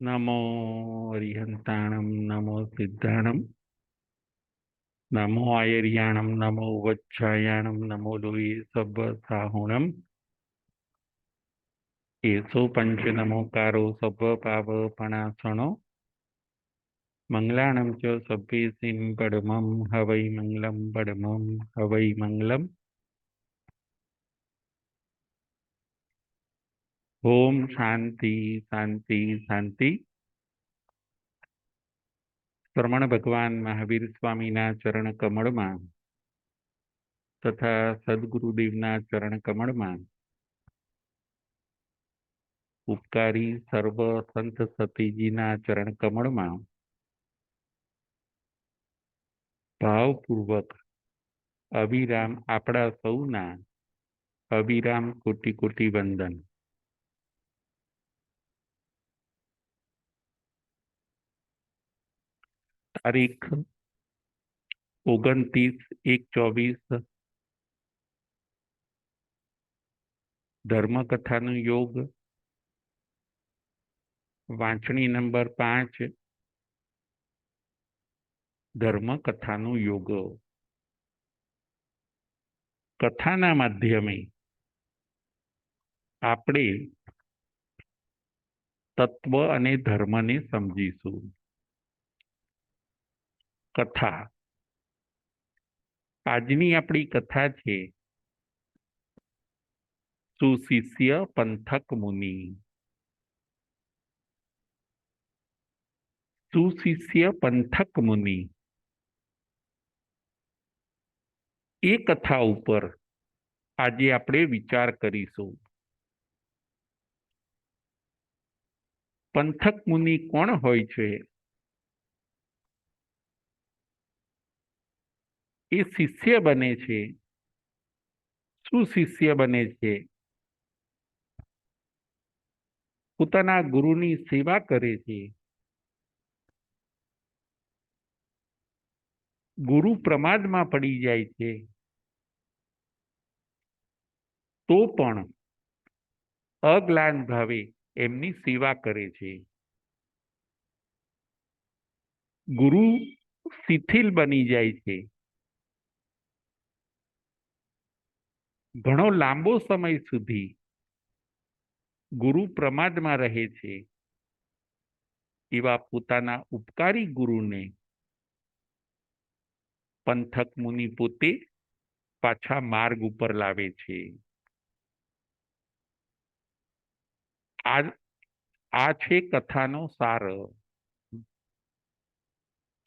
નમો અરિહંતાણમ નમો સિદ્ધાણમ નમો આયર્યાણમ નમો વચ્છાયાણમ નમો લોહી સભ સાહુણમ એસો પંચ નમોકારો સભ પાવ પણાસણો મંગલાણમ ચ સભ્યેસિમ પડમમ હવૈ મંગલમ પડમમ હવૈ મંગલમ. ઓમ શાંતિ શાંતિ શાંતિ. શ્રમણ ભગવાન મહાવીર સ્વામીના ચરણ કમળમાં તથા સદગુરુદેવના ચરણ કમળમાં ઉપકારી સર્વ સંત સતીજીના ચરણ કમળમાં ભાવપૂર્વક અવિરામ આપણા સૌના અવિરામ કોટી કોટી વંદન. તારીખ 29/1/24 ધર્મકથાનો યોગ વાંચણી નંબર 5 ધર્મકથાનો યોગ. કથાના માધ્યમે આપણે તત્વ અને ધર્મને સમજીશું. કથા. આજની આપણી કથા છે સુશિષ્ય પંથક મુનિ. સુશિષ્ય પંથક મુનિ એ કથા ઉપર આજે આપણે વિચાર કરીશું. પંથક મુનિ કોણ હોય છે? એ શિષ્ય બને છે. શું શિષ્ય બને છે? પોતાના ગુરુની સેવા કરે છે. ગુરુ પ્રમાદમાં પડી જાય છે તો પણ અગ્લાન ભાવે એમની સેવા કરે છે. ગુરુ શિથિલ બની જાય છે. ઘણો લાંબો સમય સુધી ગુરુ પ્રમાદમાં રહે છે. એવા પોતાના ઉપકારી ગુરુને પંથક મુનિ પોતે પાછા માર્ગ ઉપર લાવે છે. આ છે કથાનો સાર.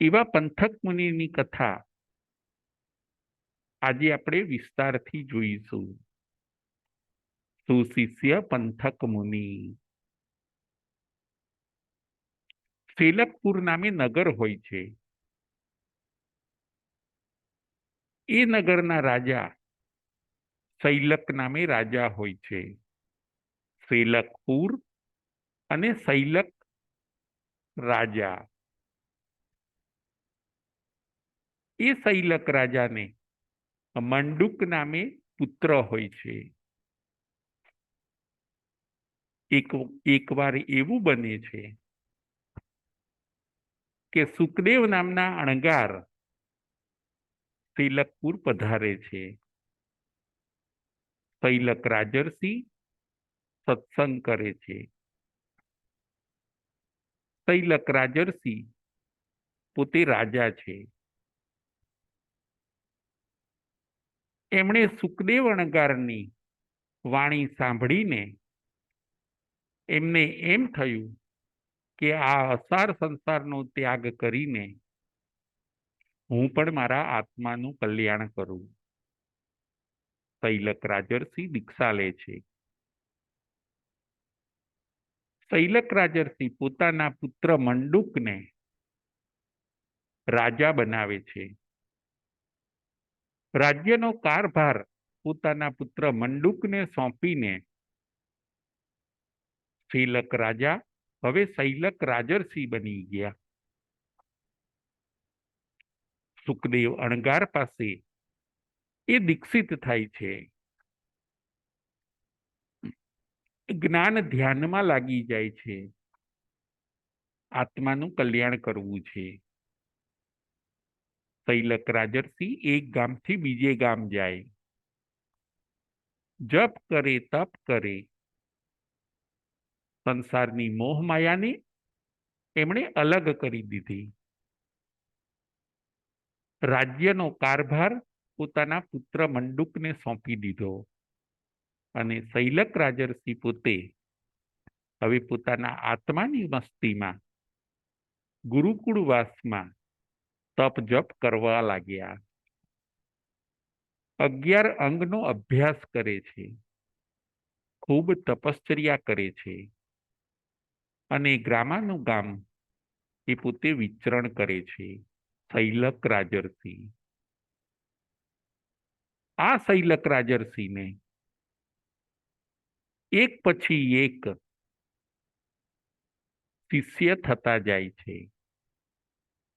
એવા પંથક મુનિની કથા આજે આપણે વિસ્તારથી જોઈશું. સુશિષ્ય પંથક મુનિ. સેલકપુર નામે નગર હોય છે. એ નગરના રાજા શૈલક નામે રાજા હોય છે. સેલકપુર અને શૈલક રાજા. એ શૈલક રાજાને મંડુક નામે પુત્ર હોય છે. એકવાર એવું બને છે કે સુખદેવ નામના અણગાર શૈલકપુર પધારે છે. શૈલક રાજર્ષિ સત્સંગ કરે છે. શૈલક રાજર્ષિ પોતે રાજા છે. એમણે સુખદેવ અણગારની વાણી સાંભળીને એમને એમ થયું કે આ અસાર સંસારનો ત્યાગ કરીને હું પણ મારા આત્માનું કલ્યાણ કરું. શૈલક રાજર્ષિ દીક્ષા લે છે. શૈલક રાજર્ષિ પોતાના પુત્ર મંડુકને રાજા બનાવે છે. રાજ્યનો કારભાર પોતાના પુત્ર મંડુકને સોંપીને શૈલક રાજા હવે શૈલક રાજર્ષિ બની ગયા. સુખદેવ અણગાર પાસે એ દીક્ષિત થાય છે. જ્ઞાન ધ્યાનમાં લાગી જાય છે. આત્માનું કલ્યાણ કરવું છે. શૈલક રાજર્ષિ એક ગામથી બીજે ગામ જાય, જપ કરે, તપ કરે, સંસારની મોહ માયાને એમણે અલગ કરી દીધી. રાજ્યનો કારભાર પોતાના પુત્ર મંડુકને સોંપી દીધો અને શૈલક રાજર્ષિ પોતે હવે પોતાના આત્માની મસ્તીમાં ગુરુકુળવાસમાં તપ જપ કરવા લાગ્યા. 11 અંગનો અભ્યાસ કરે છે, ખૂબ તપશ્ચર્યા કરે છે અને ગ્રામાનુગામ એ પોતે વિચરણ કરે છે. શૈલક રાજર્ષિ. આ શૈલક રાજર્ષિને એક પછી એક શિષ્ય થતા જાય છે.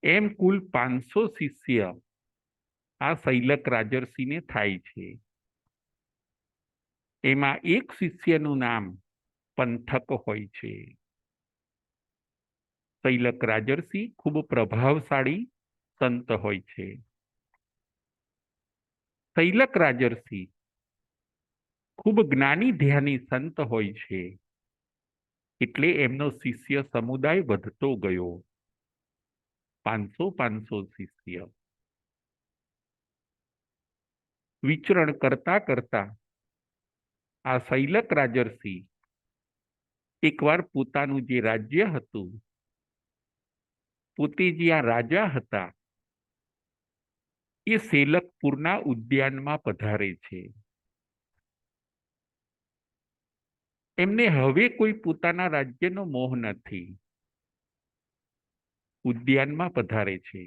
એમ કુલ 500 શિષ્ય આ શૈલક રાજર્ષિને થાય છે. એમાં એક શિષ્યનું નામ પંથક હોય છે. શૈલક રાજર્ષિ ખૂબ પ્રભાવશાળી સંત હોય છે. શૈલક રાજર્ષિ ખૂબ જ્ઞાની ધ્યાની સંત હોય છે, એટલે એમનો શિષ્ય સમુદાય વધતો ગયો. 500 શિષ્ય. વિચરણ કરતા કરતા આ શૈલક રાજર્ષિ એકવાર પોતાનું જે રાજ્ય હતું, પોતે જ્યાં રાજા હતા, એ શેલકપુરના ઉદ્યાનમાં પધારે છે. એમને હવે કોઈ પોતાના રાજ્યનો મોહ નથી. ઉદ્યાનમાં પધારે છે.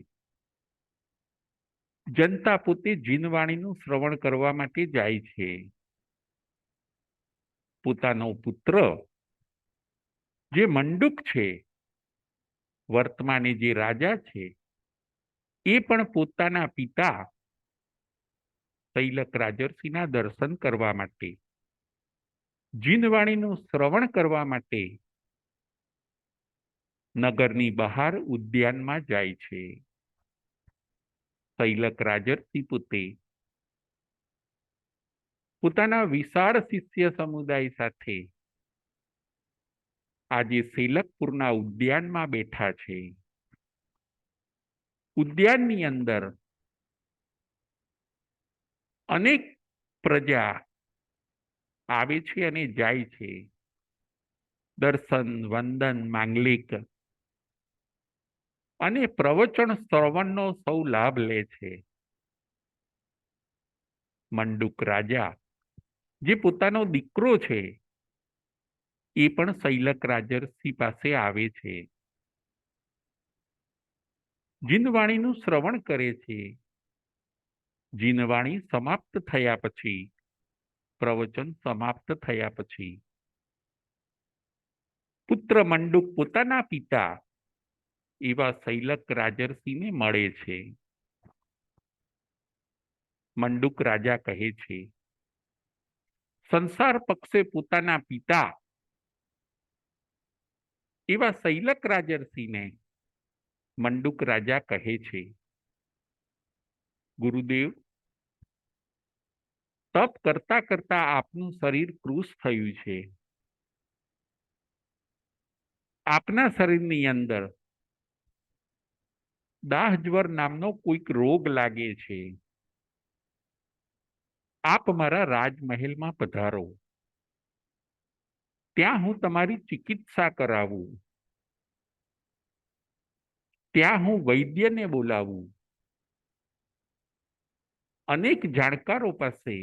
જનતા પોતે જીનવાણીનું શ્રવણ કરવા માટે જાય છે. પોતાનો પુત્ર જે મંડુક છે, વર્તમાને જે રાજા છે, એ પણ પોતાના પિતા શૈલક રાજર્ષિના દર્શન કરવા માટે, જીનવાણીનું શ્રવણ કરવા માટે નગરની બહાર ઉદ્યાનમાં જાય છે. શૈલક રાજર્ષિ પોતે પોતાના વિશાળ શિષ્ય સમુદાય સાથે આજે શેલકપુરના ઉદ્યાનમાં બેઠા છે. ઉદ્યાનની અંદર અનેક પ્રજા આવે છે અને જાય છે. દર્શન, વંદન, માંગલિક અને પ્રવચન શ્રવણનો સૌ લાભ લે છે. મંડુક રાજા જે પોતાનો દીકરો છે, એ પણ શૈલક રાજર્ષિ પાસે આવે છે. જીનવાણીનું શ્રવણ કરે છે. જીનવાણી સમાપ્ત થયા પછી, પ્રવચન સમાપ્ત થયા પછી પુત્ર મંડુક પોતાના પિતા એવા શૈલક રાજર્ષિને મળે છે. મંડુક રાજા કહે છે, સંસાર પક્ષે પોતાના પિતા એવા શૈલક રાજર્ષિને મંડુક રાજા કહે છે, ગુરુદેવ, તપ કરતા કરતા આપનું શરીર કૃશ થયું છે. આપના શરીરની અંદર દાહજ્વર નામનો કોઈક રોગ લાગે છે. આપ મારા રાજમહેલમાં પધારો, ત્યાં હું તમારી ચિકિત્સા કરાવું, ત્યાં હું વૈદ્યને બોલાવું, અનેક જાણકારો પાસે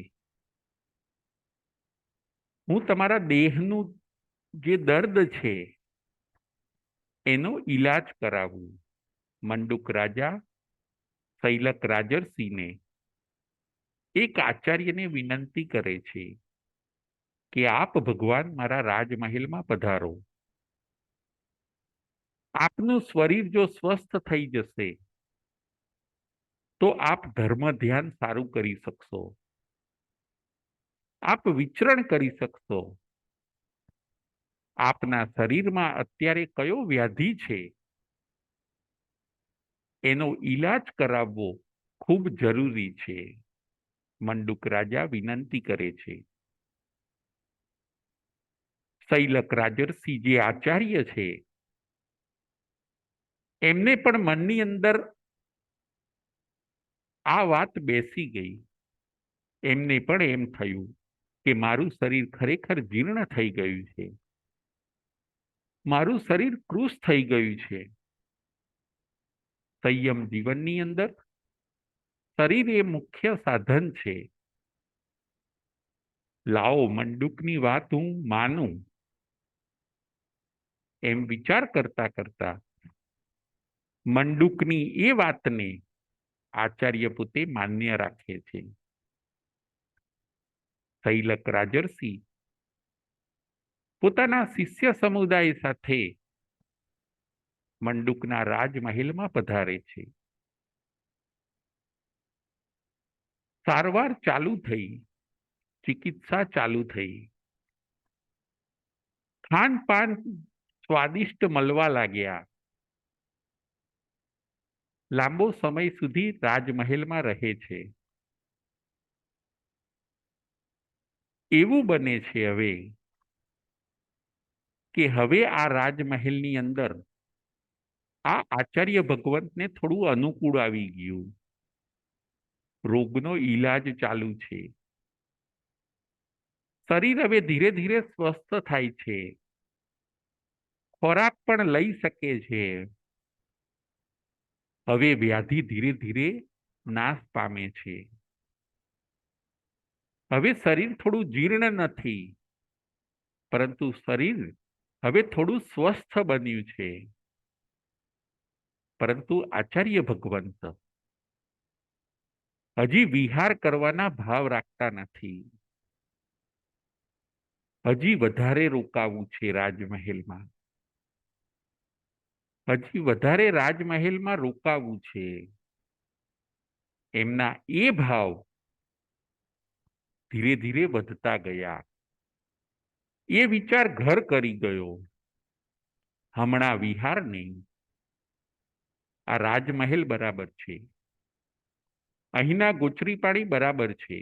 હું તમારા દેહનું જે દર્દ છે એનો ઈલાજ કરાવું. મંડુક રાજા શૈલક રાજર્ષિને એક આચાર્યને વિનંતી કરે છે કે આપ ભગવાન મારા રાજમહેલમાં પધારો. આપનું શરીર જો સ્વસ્થ થઈ જશે તો આપ ધર્મ ધ્યાન સારું કરી શકશો, આપ વિચરણ કરી શકશો. આપના શરીરમાં અત્યારે કયો વ્યાધિ છે એનો ઈલાજ કરાવવો ખૂબ જરૂરી છે. મંડુક રાજા વિનંતી કરે છે. શૈલક રાજર્ષિ જે આચાર્ય છે એમને પણ મનની અંદર આ વાત બેસી ગઈ. એમને પણ એમ થયું કે મારું શરીર ખરેખર જીર્ણ થઈ ગયું છે, મારું શરીર કૃશ થઈ ગયું છે. સંયમ જીવનની અંદર શરીર એ મુખ્ય સાધન છે. લાવો મંડુકની વાત હું માનું, એમ વિચાર કરતા કરતા મંડુકની એ વાતને આચાર્ય પોતે માન્ય રાખે છે. શૈલક રાજર્ષિ પોતાના શિષ્ય સમુદાય સાથે મંડુકના રાજમહેલમાં પધારે છે. સારવાર ચાલુ થઈ, ચિકિત્સા ચાલુ થઈ, ખાનપાન સ્વાદિષ્ટ મળવા લાગ્યા. લાંબો સમય સુધી રાજમહેલમાં રહે છે. એવું બને છે હવે કે હવે આ રાજમહેલની અંદર આ આચાર્ય ભગવંતને થોડું અનુકૂળ આવી ગયું. રોગનો ઈલાજ ચાલુ છે. શરીર હવે ધીરે ધીરે સ્વસ્થ થાય છે. ખોરાક પણ લઈ શકે છે. હવે વ્યાધિ ધીરે ધીરે નાશ પામે છે. હવે શરીર થોડું જીર્ણ નથી, પરંતુ શરીર હવે થોડું સ્વસ્થ બન્યું છે. પરંતુ આચાર્ય ભગવંત હજી વિહાર કરવાના ભાવ રાખતા નથી. હજી વધારે રોકાવું છે રાજમહેલમાં, હજી વધારે રાજમહેલમાં રોકાવું છે. એમના એ ભાવ ધીરે ધીરે વધતા ગયા. એ વિચાર ઘર કરી ગયો, હમણાં વિહાર નહીં, આ રાજમહેલ બરાબર છે, અહીંના ગોચરી પાણી બરાબર છે,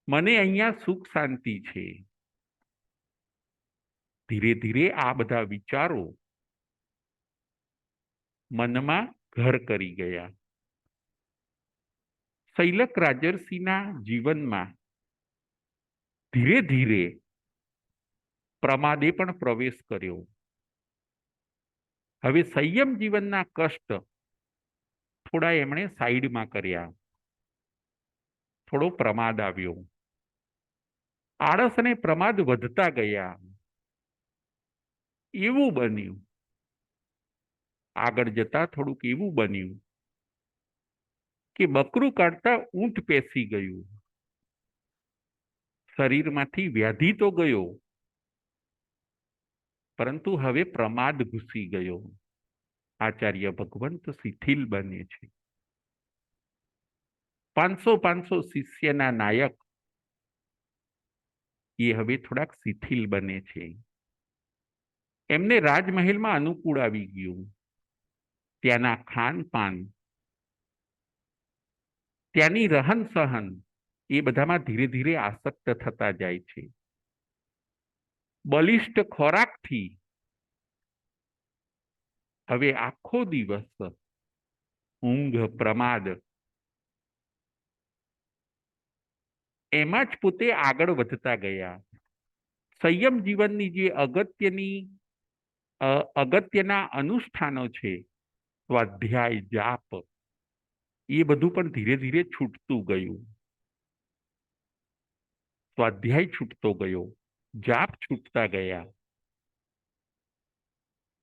મને અહીંયા સુખ શાંતિ છે. ધીરે ધીરે આ બધા વિચારો મનમાં ઘર કરી ગયા. શૈલક રાજર્ષિના જીવનમાં ધીરે ધીરે પ્રમાદે પણ પ્રવેશ કર્યો. હવે સંયમ જીવનના કષ્ટ થોડા એમણે સાઈડમાં કર્યા. થોડો પ્રમાદ આવ્યો. આળસ અને પ્રમાદ વધતા ગયા. એવું બન્યું, આગળ જતા થોડુંક એવું બન્યું કે બકરું કાઢતા ઊંટ પેસી ગયું. શરીરમાંથી વ્યાધિ તો ગયો, પરંતુ હવે પ્રમાદ ઘૂસી ગયો. આચાર્ય ભગવંત શિથિલ બને છે. 500 શિષ્યના નાયક એ હવે થોડાક શિથિલ બને છે. એમને રાજમહેલમાં અનુકૂળ આવી ગયું. ત્યાંના ખાનપાન, ત્યાંની રહન સહન એ બધામાં ધીરે ધીરે આસક્ત થતા જાય છે. બલિષ્ઠ ખોરાકથી હવે આખો દિવસ ઊંઘ, પ્રમાદ એમાં જ પોતે આગળ વધતા ગયા. સંયમ જીવનની જે અગત્યના અનુષ્ઠાનો છે, સ્વાધ્યાય, જાપ, એ બધું પણ ધીરે ધીરે છૂટતું ગયું. સ્વાધ્યાય છૂટતો ગયો, જાપ છૂટતા ગયા,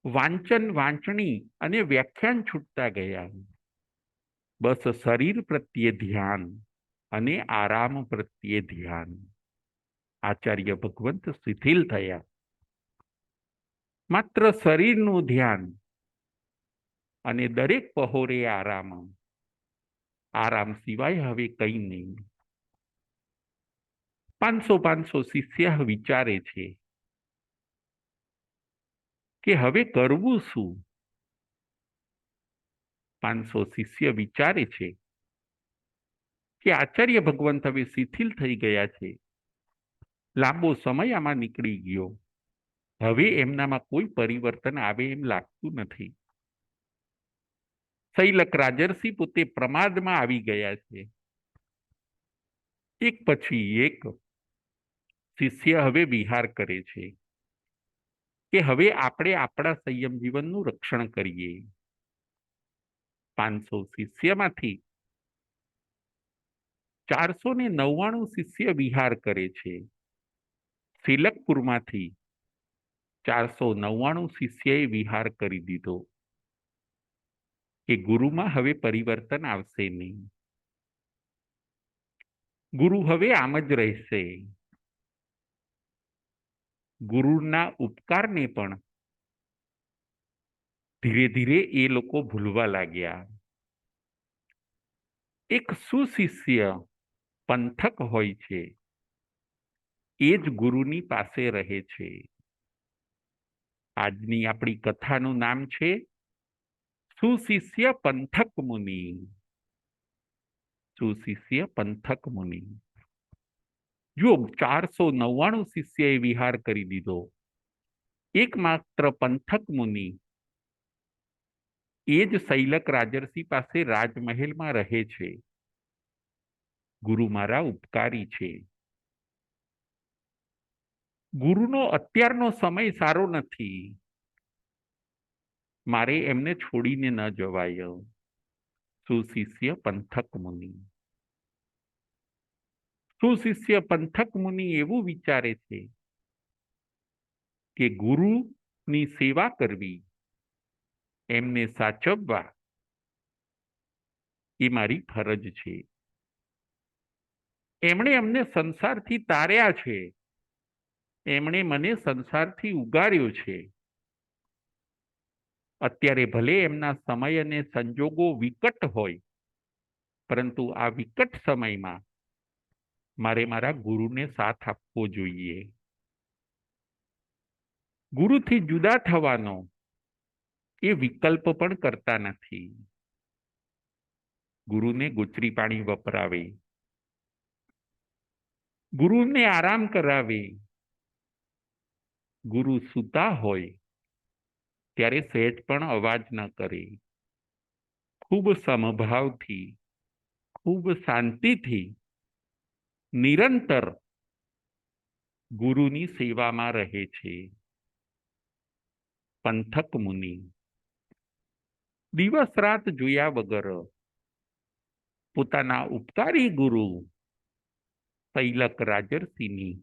વાંચન, વાંચણી અને વ્યાખ્યાન છૂટતા ગયા. બસ શરીર પ્રત્યે ધ્યાન અને આરામ પ્રત્યે ધ્યાન. આચાર્ય ભગવંત શિથિલ થયા. માત્ર શરીરનું ધ્યાન અને દરેક પહોરે આરામ. આરામ સિવાય હવે કંઈ નહીં. 500 શિષ્ય વિચારે છે કે હવે કરવું શું? 500 શિષ્ય વિચારે છે કે આચાર્ય ભગવંત હવે શિથિલ થઈ ગયા છે, લાંબો સમય આમાં નીકળી ગયો, હવે એમનામાં કોઈ પરિવર્તન આવે એમ લાગતું નથી. શૈલક રાજર્ષિ પોતે પ્રમાદમાં આવી ગયા છે. એક પછી એક શિષ્ય હવે વિહાર કરે છે કે હવે આપણે આપણા સંયમ જીવનનું રક્ષણ કરીએ. 500 શિષ્યમાંથી 499 શિષ્ય વિહાર કરે છે. શિલકપુરમાંથી 499 શિષ્યએ વિહાર કરી દીધો કે ગુરુમાં હવે પરિવર્તન આવશે નહીં. ગુરુ હવે આમ જ રહેશે. ગુરુના ઉપકારને પણ ધીરે ધીરે એ લોકો ભૂલવા લાગ્યા. એક સુશિષ્ય પંથક હોય છે, એ જ ગુરુની પાસે રહે છે. આજની આપણી કથાનું નામ છે સુશિષ્ય પંથક મુનિ. સુશિષ્ય પંથક મુનિ. જો 499 શિષ્યએ વિહાર કરી દીધો, એકમાત્ર પંથક મુનિ એ જ શૈલક રાજર્ષિ પાસે રાજમહેલમાં રહે છે. ગુરુ મારા ઉપકારી છે. ગુરુનો અત્યારનો સમય સારો નથી, મારે એમને છોડીને ન જવાય. સુશિષ્ય પંથક મુનિ. સુશિષ્ય પંથક મુનિ એવું વિચારે છે કે ગુરુની સેવા કરવી, એમને સાચવવા એ મારી ફરજ છે. એમણે અમને સંસારથી તાર્યા છે, એમણે મને સંસારથી ઉગાર્યો છે. અત્યારે ભલે એમના સમય અને સંજોગો વિકટ હોય, પરંતુ આ વિકટ સમયમાં મારે મારા ગુરુને સાથ આપવો જોઈએ. ગુરુથી જુદા થવાનો એ વિકલ્પ પણ કરતા નથી. ગુરુને ગુચરી પાણી વપરાવે, ગુરુને આરામ કરાવે, ગુરુ સૂતા હોય ત્યારે સહેજ પણ અવાજ ન કરે, ખૂબ સમભાવથી, ખૂબ શાંતિથી નિરંતર ગુરુની સેવામાં રહે છે. પંથક મુનિ દિવસ રાત જોયા વગર પોતાના ઉપકારી ગુરુ શૈલક રાજર્ષિની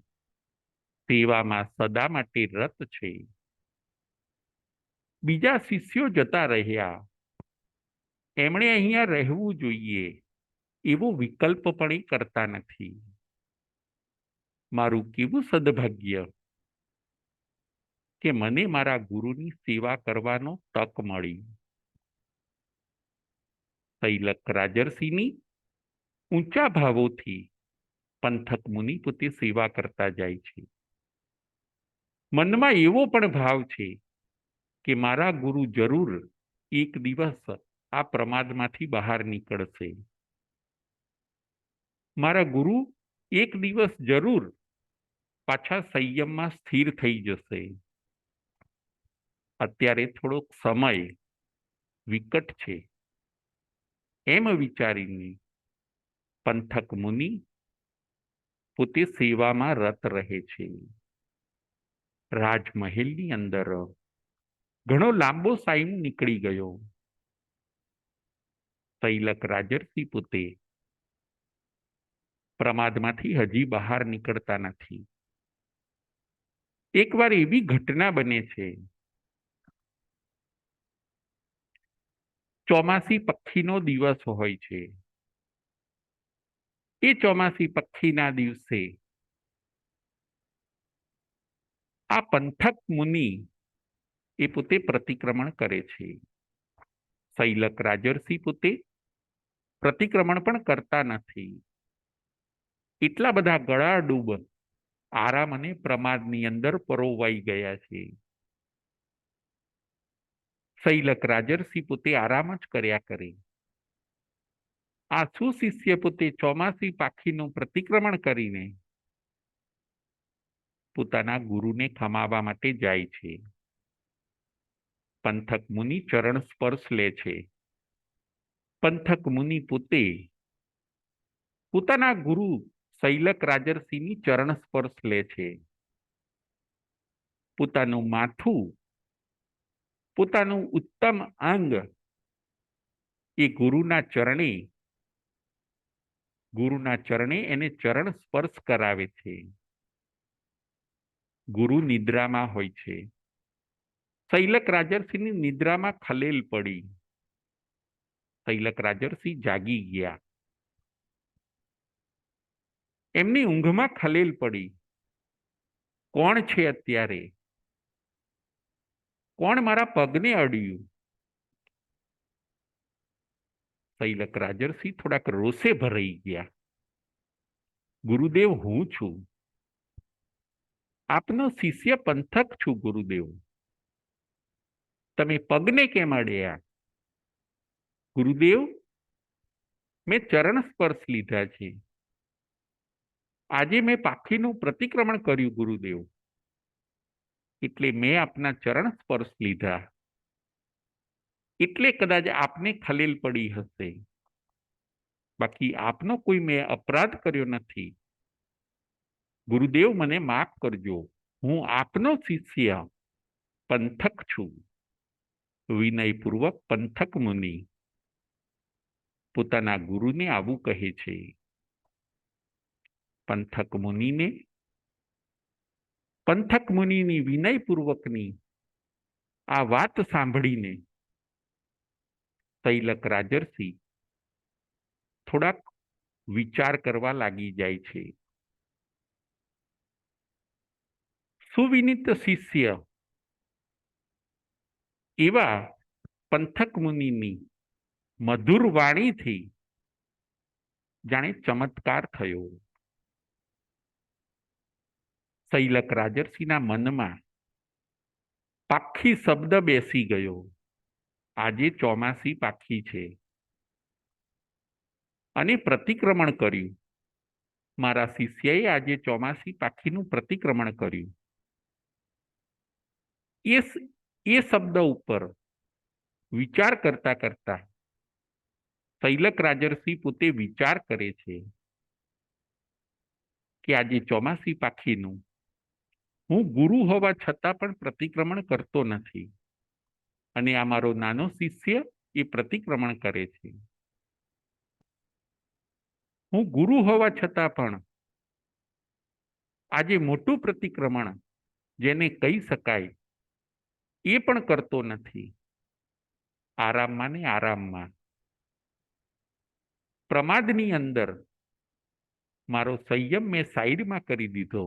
સેવામાં સદા માટે રત છે. બીજા શિષ્યો જતા રહ્યા, એમણે અહીંયા રહેવું જોઈએ એવો વિકલ્પ પણ એ કરતા નથી. મારું કેવું સદભાગ્ય કે મને મારા ગુરુની સેવા કરવાનો તક મળી. શૈલક રાજર્ષિની ઊંચા ભાવોથી પંથક મુનિ પોતે સેવા કરતા જાય છે. મનમાં એવો પણ ભાવ છે કે મારા ગુરુ જરૂર એક દિવસ આ પ્રમાદમાંથી બહાર નીકળશે. મારા ગુરુ એક દિવસ જરૂર પાછા સંયમમાં સ્થિર થઈ જશે. અત્યારે થોડોક સમય વિકટ છે, એમ વિચારીને પંથક મુનિ પોતે સેવામાં રત રહે છે. રાજમહેલની અંદર ઘણો લાંબો ટાઈમ નીકળી ગયો. શૈલક રાજર્ષિ પોતે પ્રમાદમાંથી હજી બહાર નીકળતા નથી. એકવાર એવી ઘટના બને છે, ચોમાસી પક્ષીનો દિવસ હોય છે. એ ચોમાસી પક્ષીના દિવસે આ પંથક મુનિ એ પોતે પ્રતિક્રમણ કરે છે. શૈલક રાજર્ષિ પોતે પ્રતિક્રમણ પણ કરતા નથી. એટલા બધા ગળાડૂબ આરામ અને પ્રમાદની અંદર પરોવાઈ ગયા છે. શૈલક રાજર્ષિ પોતે આરામ જ કર્યા કરે. આસુ શિષ્ય પોતે ચોમાસી પાખીનું પ્રતિક્રમણ કરીને પોતાના ગુરુને ખમાવવા માટે જાય છે. પંથક મુનિ ચરણ સ્પર્શ લે છે. પંથક મુનિ પોતે પોતાના ગુરુ શૈલક રાજર્ષિની ચરણ સ્પર્શ લે છે. પોતાનું માથું, પોતાનું ઉત્તમ અંગ એ ગુરુના ચરણે એને ચરણ સ્પર્શ કરાવે છે. ગુરુ નિદ્રામાં હોય છે. શૈલક રાજર્ષિની નિદ્રામાં ખલેલ પડી. શૈલક રાજર્ષિ જાગી ગયા. એમની ઊંઘમાં ખલેલ પડી. કોણ છે અત્યારે? કોણ મારા પગને અડ્યું? શૈલક રાજર્ષિ થોડાક રોષે ભરાઈ ગયા. ગુરુદેવ, હું છું, આપનો શિષ્ય પંથક છું. ગુરુદેવ, તમે પગને કેમ અડ્યા? ગુરુદેવ, મેં ચરણ સ્પર્શ લીધા છે. આજે મેં પાખીનું પ્રતિક્રમણ કર્યું ગુરુદેવ, એટલે મેં આપના ચરણ સ્પર્શ લીધા, એટલે કદાચ આપને ખલેલ પડી હશે. બાકી આપનો કોઈ મેં અપરાધ કર્યો નથી. ગુરુદેવ, મને માફ કરજો. હું આપનો શિષ્ય પંથક છું. વિનયપૂર્વક પંથક મુનિ પોતાના ગુરુને આવું કહે છે. પંથક મુનિની વિનયપૂર્વકની આ વાત સાંભળીને શૈલક રાજર્ષિ થોડાક વિચાર કરવા લાગી જાય છે. સુવિનિત શિષ્ય એવા પંથક મુનિની મધુર વાણીથી જાણે ચમત્કાર થયો. શૈલક રાજર્ષિના મનમાં પાખી શબ્દ બેસી ગયો. આજે ચોમાસી પાખી છે અને પ્રતિક્રમણ કર્યું. મારા શિષ્યએ આજે ચોમાસી પાખીનું પ્રતિક્રમણ કર્યું. એ શબ્દ ઉપર વિચાર કરતા કરતા શૈલક રાજર્ષિ પોતે વિચાર કરે છે કે આજે ચોમાસી પાખીનું હું ગુરુ હોવા છતાં પણ પ્રતિક્રમણ કરતો નથી, અને આ મારો નાનો શિષ્ય એ પ્રતિક્રમણ કરે છે. હું ગુરુ હોવા છતાં પણ આજે મોટું પ્રતિક્રમણ જેને કહી શકાય એ પણ કરતો નથી. આરામમાં ને આરામમાં, પ્રમાદની અંદર મારો સંયમ મેં સાઈડમાં કરી દીધો.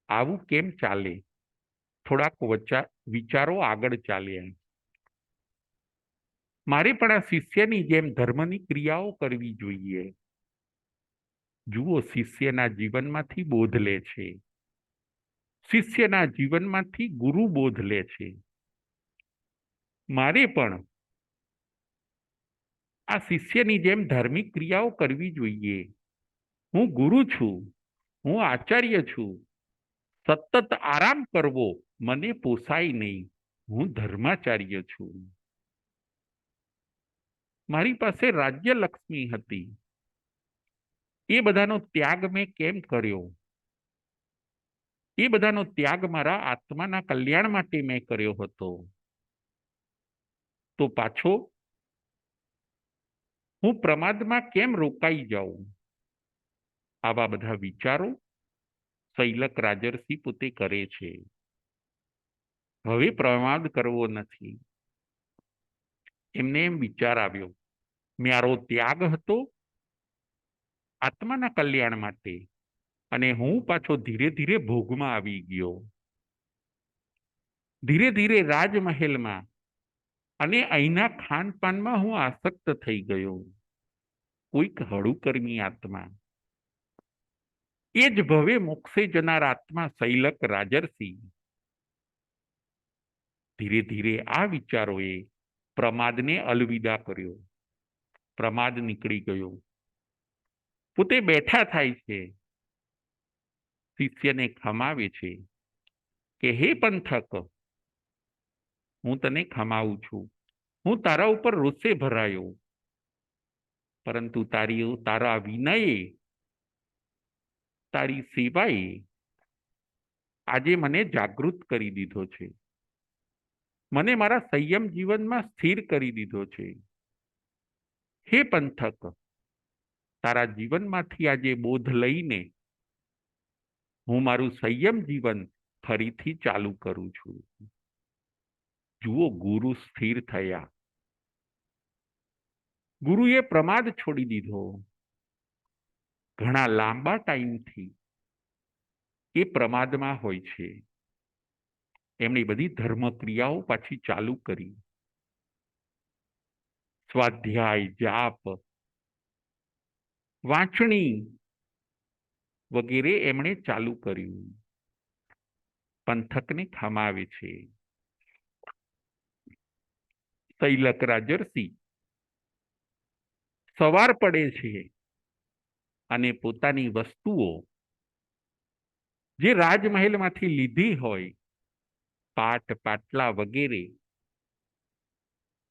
આવું કેમ ચાલે? થોડાક વિચારો આગળ ચાલ્યા. મારે પણ આ શિષ્યની જેમ ધર્મની ક્રિયાઓ કરવી જોઈએ. જુઓ, શિષ્યના જીવનમાંથી બોધ લે છે. શિષ્યના જીવનમાંથી ગુરુ બોધ લે છે. મારે પણ આ શિષ્યની જેમ ધાર્મિક ક્રિયાઓ કરવી જોઈએ. હું ગુરુ છું, હું આચાર્ય છું. સતત આરામ કરવો મને પોસાય નહીં. હું ધર્માચાર્ય છું. મારી પાસે રાજ્ય લક્ષ્મી હતી, એ બધાનો ત્યાગ મેં કેમ કર્યો? એ બધાનો ત્યાગ મારા આત્માના કલ્યાણ માટે મેં કર્યો હતો. તો પાછો હું પ્રમાદમાં કેમ રોકાઈ જાઉં? આવા બધા વિચારો શૈલક રાજર્ષિ પોતે કરે છે. હવે પ્રમાદ કરવો નથી. એમને એમ વિચાર આવ્યો, મારો ત્યાગ હતો આત્માના કલ્યાણ માટે, અને હું પાછો ધીરે ધીરે ભોગમાં આવી ગયો. ધીરે ધીરે રાજમહેલમાં અને અહીંના ખાનપાનમાં હું આસક્ત થઈ ગયો. કોઈક હળુકર્મી આત્મા, એ જ ભવે મોક્ષે જનાર આત્મા શૈલક રાજર્ષિ ધીરે ધીરે આ વિચારોએ પ્રમાદને અલવિદા કર્યો. પ્રમાદ નીકળી ગયો. પોતે બેઠા થાય છે, શિષ્યને ખમાવે છે કે હે પંથક, હું તને ખમાવું છું, હું તારા ઉપર રોષે ભરાયો, પરંતુ તારા વિનયે, તારી સેવાએ આજે મને જાગૃત કરી દીધો છે, મને મારા સંયમ જીવનમાં સ્થિર કરી દીધો છે. હે પંથક, તારા જીવનમાંથી આજે બોધ લઈને હું મારું સંયમ જીવન ફરીથી ચાલુ કરું છું. જુઓ, ગુરુ સ્થિર થયા. ગુરુએ પ્રમાદ છોડી દીધો. ઘણા લાંબા ટાઈમથી એ પ્રમાદમાં હોય છે. એમણે બધી ધર્મક્રિયાઓ પાછી ચાલુ કરી. સ્વાધ્યાય, જાપ, વાંચણી વગેરે એમણે ચાલુ કર્યું. પંથકને ખમાવે છે. તૈલક રાજર્ષિ સવાર પડે છે અને પોતાની વસ્તુઓ જે રાજમહેલમાંથી લીધી હોય, પાટ, પાટલા વગેરે,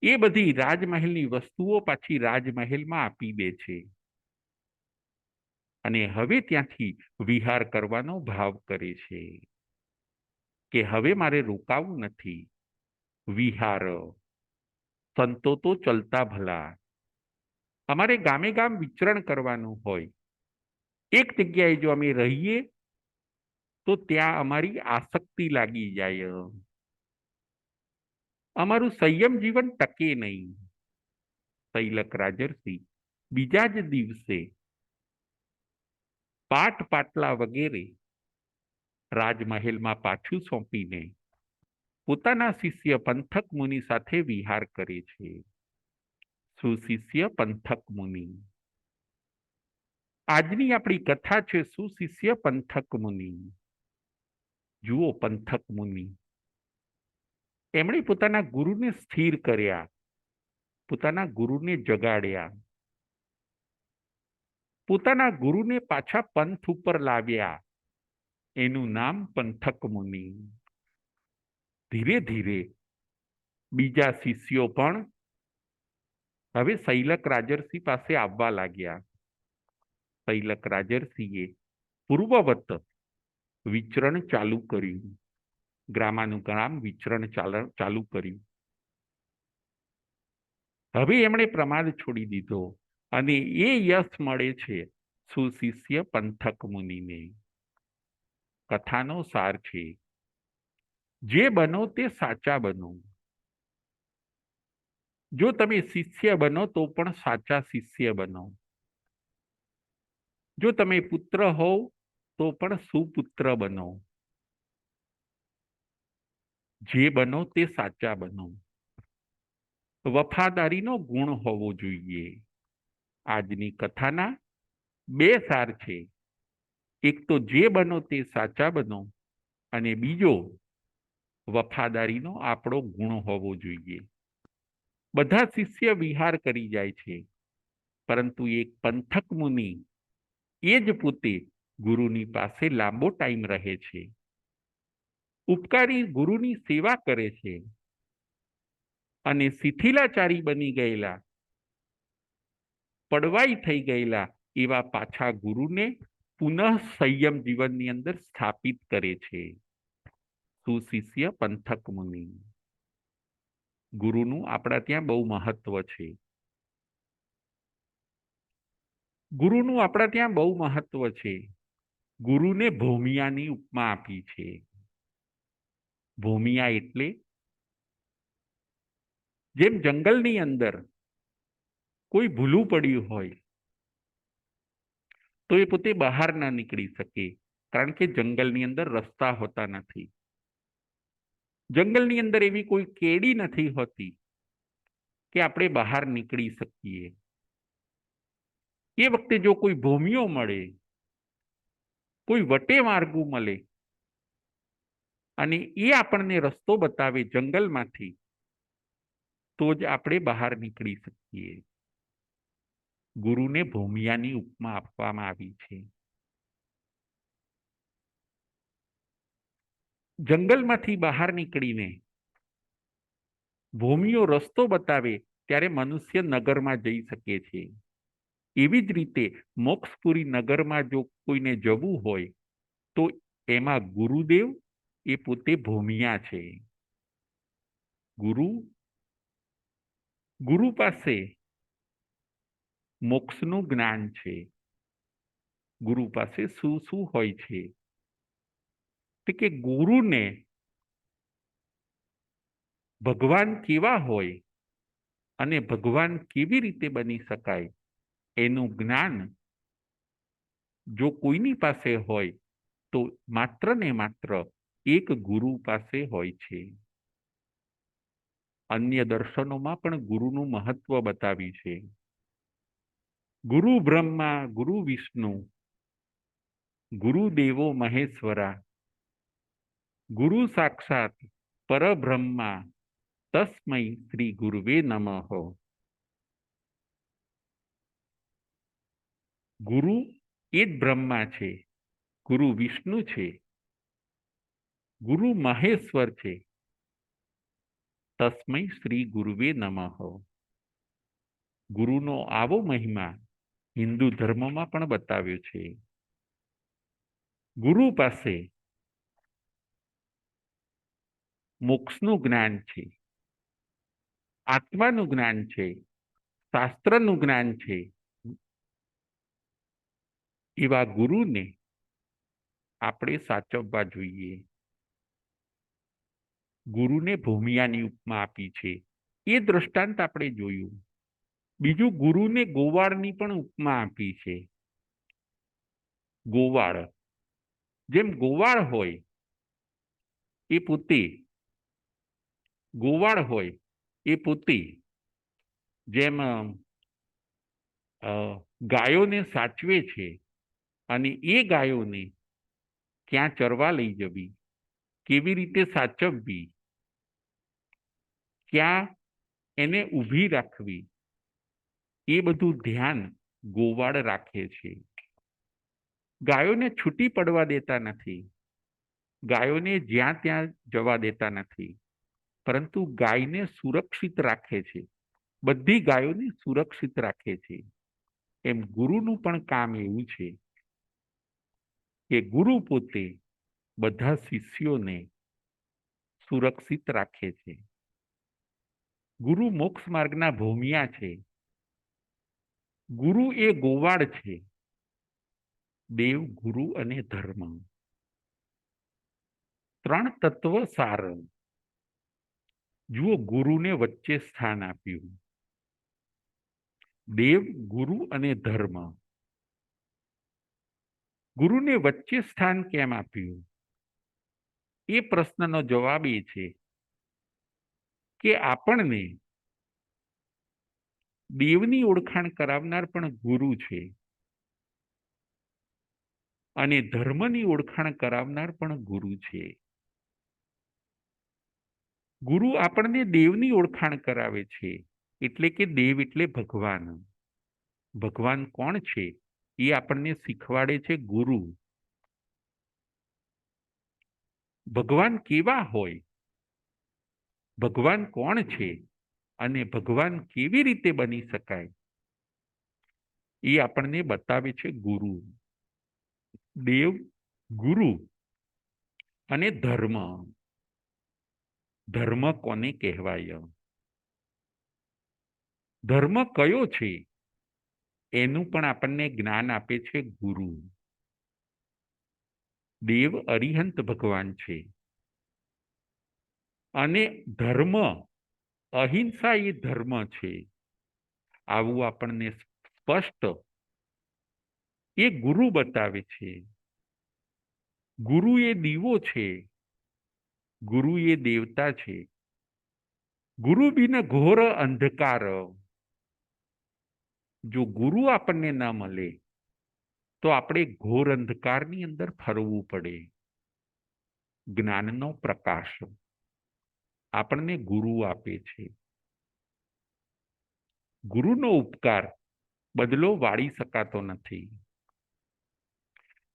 એ બધી રાજમહેલની વસ્તુઓ પાછી રાજમહેલમાં આપી દે છે અને હવે ત્યાંથી વિહાર કરવાનો ભાવ કરે છે કે હવે મારે રોકાવું નથી. વિહાર, સંતો તો ચલતા ભલા. અમારે ગામે ગામ વિચરણ કરવાનું હોય. એક જગ્યાએ જો અમે રહીએ તો ત્યાં અમારી આસક્તિ લાગી જાય, અમારું સંયમ જીવન ટકે નહીં. તૈલક રાજર્ષિ બીજા જ દિવસે પાટ, પાટલા વગેરે રાજમહેલમાં પાછું સોંપીને પોતાના શિષ્ય પંથક મુનિ સાથે વિહાર કરે છે. સુશિષ્ય પંથક મુનિ. આજની આપણી કથા છે સુશિષ્ય પંથક મુનિ. જુઓ, પંથક મુનિ એમણે પોતાના ગુરુને સ્થિર કર્યા, પોતાના ગુરુને જગાડ્યા, પોતાના ગુરુને પાછા પંથ ઉપર લાવ્યા. એનું નામ પંથક મુનિ. ધીરે ધીરે બીજા શિષ્યો પણ હવે તૈલક રાજર્ષિ પાસે આવવા લાગ્યા. તૈલક રાજર્ષિએ પૂર્વવત વિચરણ ચાલુ કર્યું. ગ્રામાનુગ્રામ વિચરણ ચાલુ કર્યું. હવે એમણે પ્રમાદ છોડી દીધો અને એ યશ મળે છે સુશિષ્ય પંથક મુનિને. કથાનો સાર છે, જે બનો તે સાચા બનો. જો તમે શિષ્ય બનો તો પણ સાચા શિષ્ય બનો. જો તમે પુત્ર હોવ તો પણ સુપુત્ર બનો. જે બનો તે સાચા બનો. વફાદારીનો ગુણ હોવો જોઈએ. આજની કથાના બે સાર છે. એક તો જે બનો તે સાચા બનો અને બીજો વફાદારીનો આપણો ગુણ હોવો જોઈએ. બધા શિષ્ય વિહાર કરી જાય છે, પરંતુ એક પંથક મુનિ એ જ પોતે ગુરુની પાસે લાંબો ટાઈમ રહે છે. ઉપકારી ગુરુની સેવા કરે છે અને શિથિલાચારી બની ગયેલા, પડવાઈ થઈ ગયેલા એવા પાછા ગુરુને પુનઃ સંયમ જીવનની અંદર સ્થાપિત કરે છે. સુશિષ્ય પંથક મુનિ. ગુરુનું આપણા ત્યાં બહુ મહત્વ છે. ગુરુનું આપણા ત્યાં બહુ મહત્વ છે. ગુરુને ભોમિયાની ઉપમા આપી છે. ભોમિયા એટલે જેમ જંગલની અંદર કોઈ ભૂલું પડ્યું હોય તો એ પોતે બહાર ના નીકળી શકે, કારણ કે જંગલની અંદર રસ્તા હોતા નથી. જંગલની અંદર એવી કોઈ કેડી નથી હોતી કે આપણે બહાર નીકળી શકીએ. એ વખતે જો કોઈ ભોમિયો મળે, કોઈ વટે માર્ગું મળે, અને એ આપણને રસ્તો બતાવે જંગલમાંથી, તો જ આપણે બહાર નીકળી શકીએ. ગુરુને ભૂમિયાની ઉપમા આપવામાં આવી છે. જંગલમાંથી બહાર નીકળીને ભૂમિયો રસ્તો બતાવે ત્યારે મનુષ્ય નગરમાં જઈ શકે છે. એવી જ રીતે મોક્ષપુરી નગરમાં જો કોઈને જવું હોય તો એમાં ગુરુદેવ એ પોતે ભૂમિયા છે. ગુરુ પાસે મોક્ષનું જ્ઞાન છે. ગુરુ પાસે શું શું હોય છે? તો કે ગુરુને ભગવાન કેવા હોય અને ભગવાન કેવી રીતે બની શકાય એનું જ્ઞાન જો કોઈની પાસે હોય તો માત્ર ને માત્ર એક ગુરુ પાસે હોય છે. અન્ય દર્શનોમાં પણ ગુરુનું મહત્વ બતાવ્યું છે. ગુરુ બ્રહ્મા ગુરુ વિષ્ણુ ગુરુદેવો મહેશ્વરા ગુરુ સાક્ષાત પરબ્રહ્મા તસ્મૈ શ્રી ગુરુવે નમઃ. ગુરુ એ જ બ્રહ્મા છે, ગુરુ વિષ્ણુ છે, ગુરુ મહેશ્વર છે. તસ્મૈ શ્રી ગુરુવે નમઃ. ગુરુનો આવો મહિમા હિન્દુ ધર્મમાં પણ બતાવ્યો છે. ગુરુ પાસે મોક્ષનું જ્ઞાન છે, આત્માનું જ્ઞાન છે, શાસ્ત્રનું જ્ઞાન છે. એવા ગુરુને આપણે સાચવવા જોઈએ. ગુરુને ભૂમિયાની ઉપમા આપી છે, એ દ્રષ્ટાંત આપણે જોયું. બીજું ગુરુને ગોવાળની પણ ઉપમા આપી છે. ગોવાળ, જેમ ગોવાળ હોય એ પોતે ગોવાળ હોય એ પોતે જેમ ગાયોને સાચવે છે અને એ ગાયોને ક્યાં ચરવા લઈ જવી, કેવી રીતે સાચવવી, ક્યાં એને ઊભી રાખવી, એ બધું ધ્યાન ગોવાળ રાખે છે. ગાયોને છૂટી પડવા દેતા નથી, ગાયોને જ્યાં ત્યાં જવા દેતા નથી, પરંતુ ગાયને સુરક્ષિત રાખે છે. બધી ગાયોને સુરક્ષિત રાખે છે. એમ ગુરુનું પણ કામ એવું છે કે ગુરુ પોતે બધા શિષ્યોને સુરક્ષિત રાખે છે. ગુરુ મોક્ષ માર્ગના ભૂમિયા છે. ગુરુ એ ગોવાળ છે. દેવ, ગુરુ અને ધર્મ, ત્રણ તત્વ સાર. જુઓ, ગુરુને વચ્ચે સ્થાન આપ્યું. દેવ, ગુરુ અને ધર્મ. ગુરુને વચ્ચે સ્થાન કેમ આપ્યું? એ પ્રશ્નનો જવાબ એ છે કે આપણને દેવની ઓળખાણ કરાવનાર પણ ગુરુ છે અને ધર્મની ઓળખાણ કરાવનાર પણ ગુરુ છે. ગુરુ આપણને દેવની ઓળખાણ કરાવે છે, એટલે કે દેવ એટલે ભગવાન. ભગવાન કોણ છે એ આપણને શીખવાડે છે ગુરુ. ભગવાન કેવા હોય, ભગવાન કોણ છે અને ભગવાન કેવી રીતે બની શકાય એ આપણને બતાવે છે ગુરુ. દેવ, ગુરુ અને ધર્મ. ધર્મ કોને કહેવાય? ધર્મ કયો છે એનું પણ આપણને જ્ઞાન આપે છે ગુરુ. દેવ અરિહંત ભગવાન છે અને ધર્મ, અહિંસા એ ધર્મ છે. આવું આપણને સ્પષ્ટ એ ગુરુ બતાવે છે. ગુરુ એ દીવો છે, ગુરુ એ દેવતા છે. ગુરુ બિન ઘોર અંધકાર. જો ગુરુ આપણને ન મળે તો આપણે ઘોર અંધકારની અંદર ફરવું પડે. જ્ઞાનનો પ્રકાશ આપણને ગુરુ આપે છે. ગુરુનો ઉપકાર બદલો વાળી શકાતો નથી.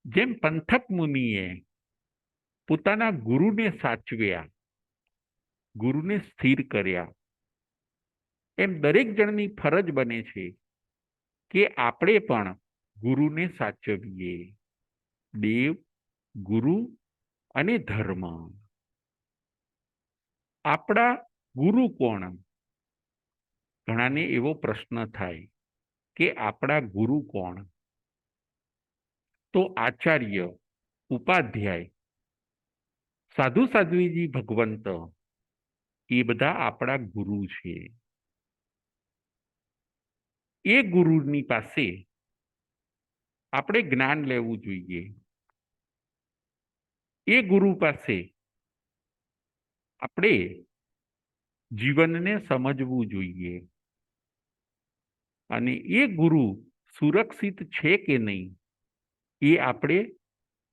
જેમ પંથક મુનિએ પોતાના ગુરુને સાચવ્યા, ગુરુને સ્થિર કર્યા, એમ દરેક જણની ફરજ બને છે કે આપણે પણ ગુરુને સાચવીએ. દેવ, ગુરુ અને ધર્મ. આપણા ગુરુ કોણ? ઘણાને એવો પ્રશ્ન થાય કે આપણા ગુરુ કોણ? તો આચાર્ય, ઉપાધ્યાય, સાધુ સાધ્વીજી, ભગવંત, એ બધા આપણા ગુરુ છે. એ ગુરુની પાસે આપણે જ્ઞાન લેવું જોઈએ. એ ગુરુ પાસે આપણે જીવનને સમજવું જોઈએ. અને એ ગુરુ સુરક્ષિત છે કે નહીં એ આપણે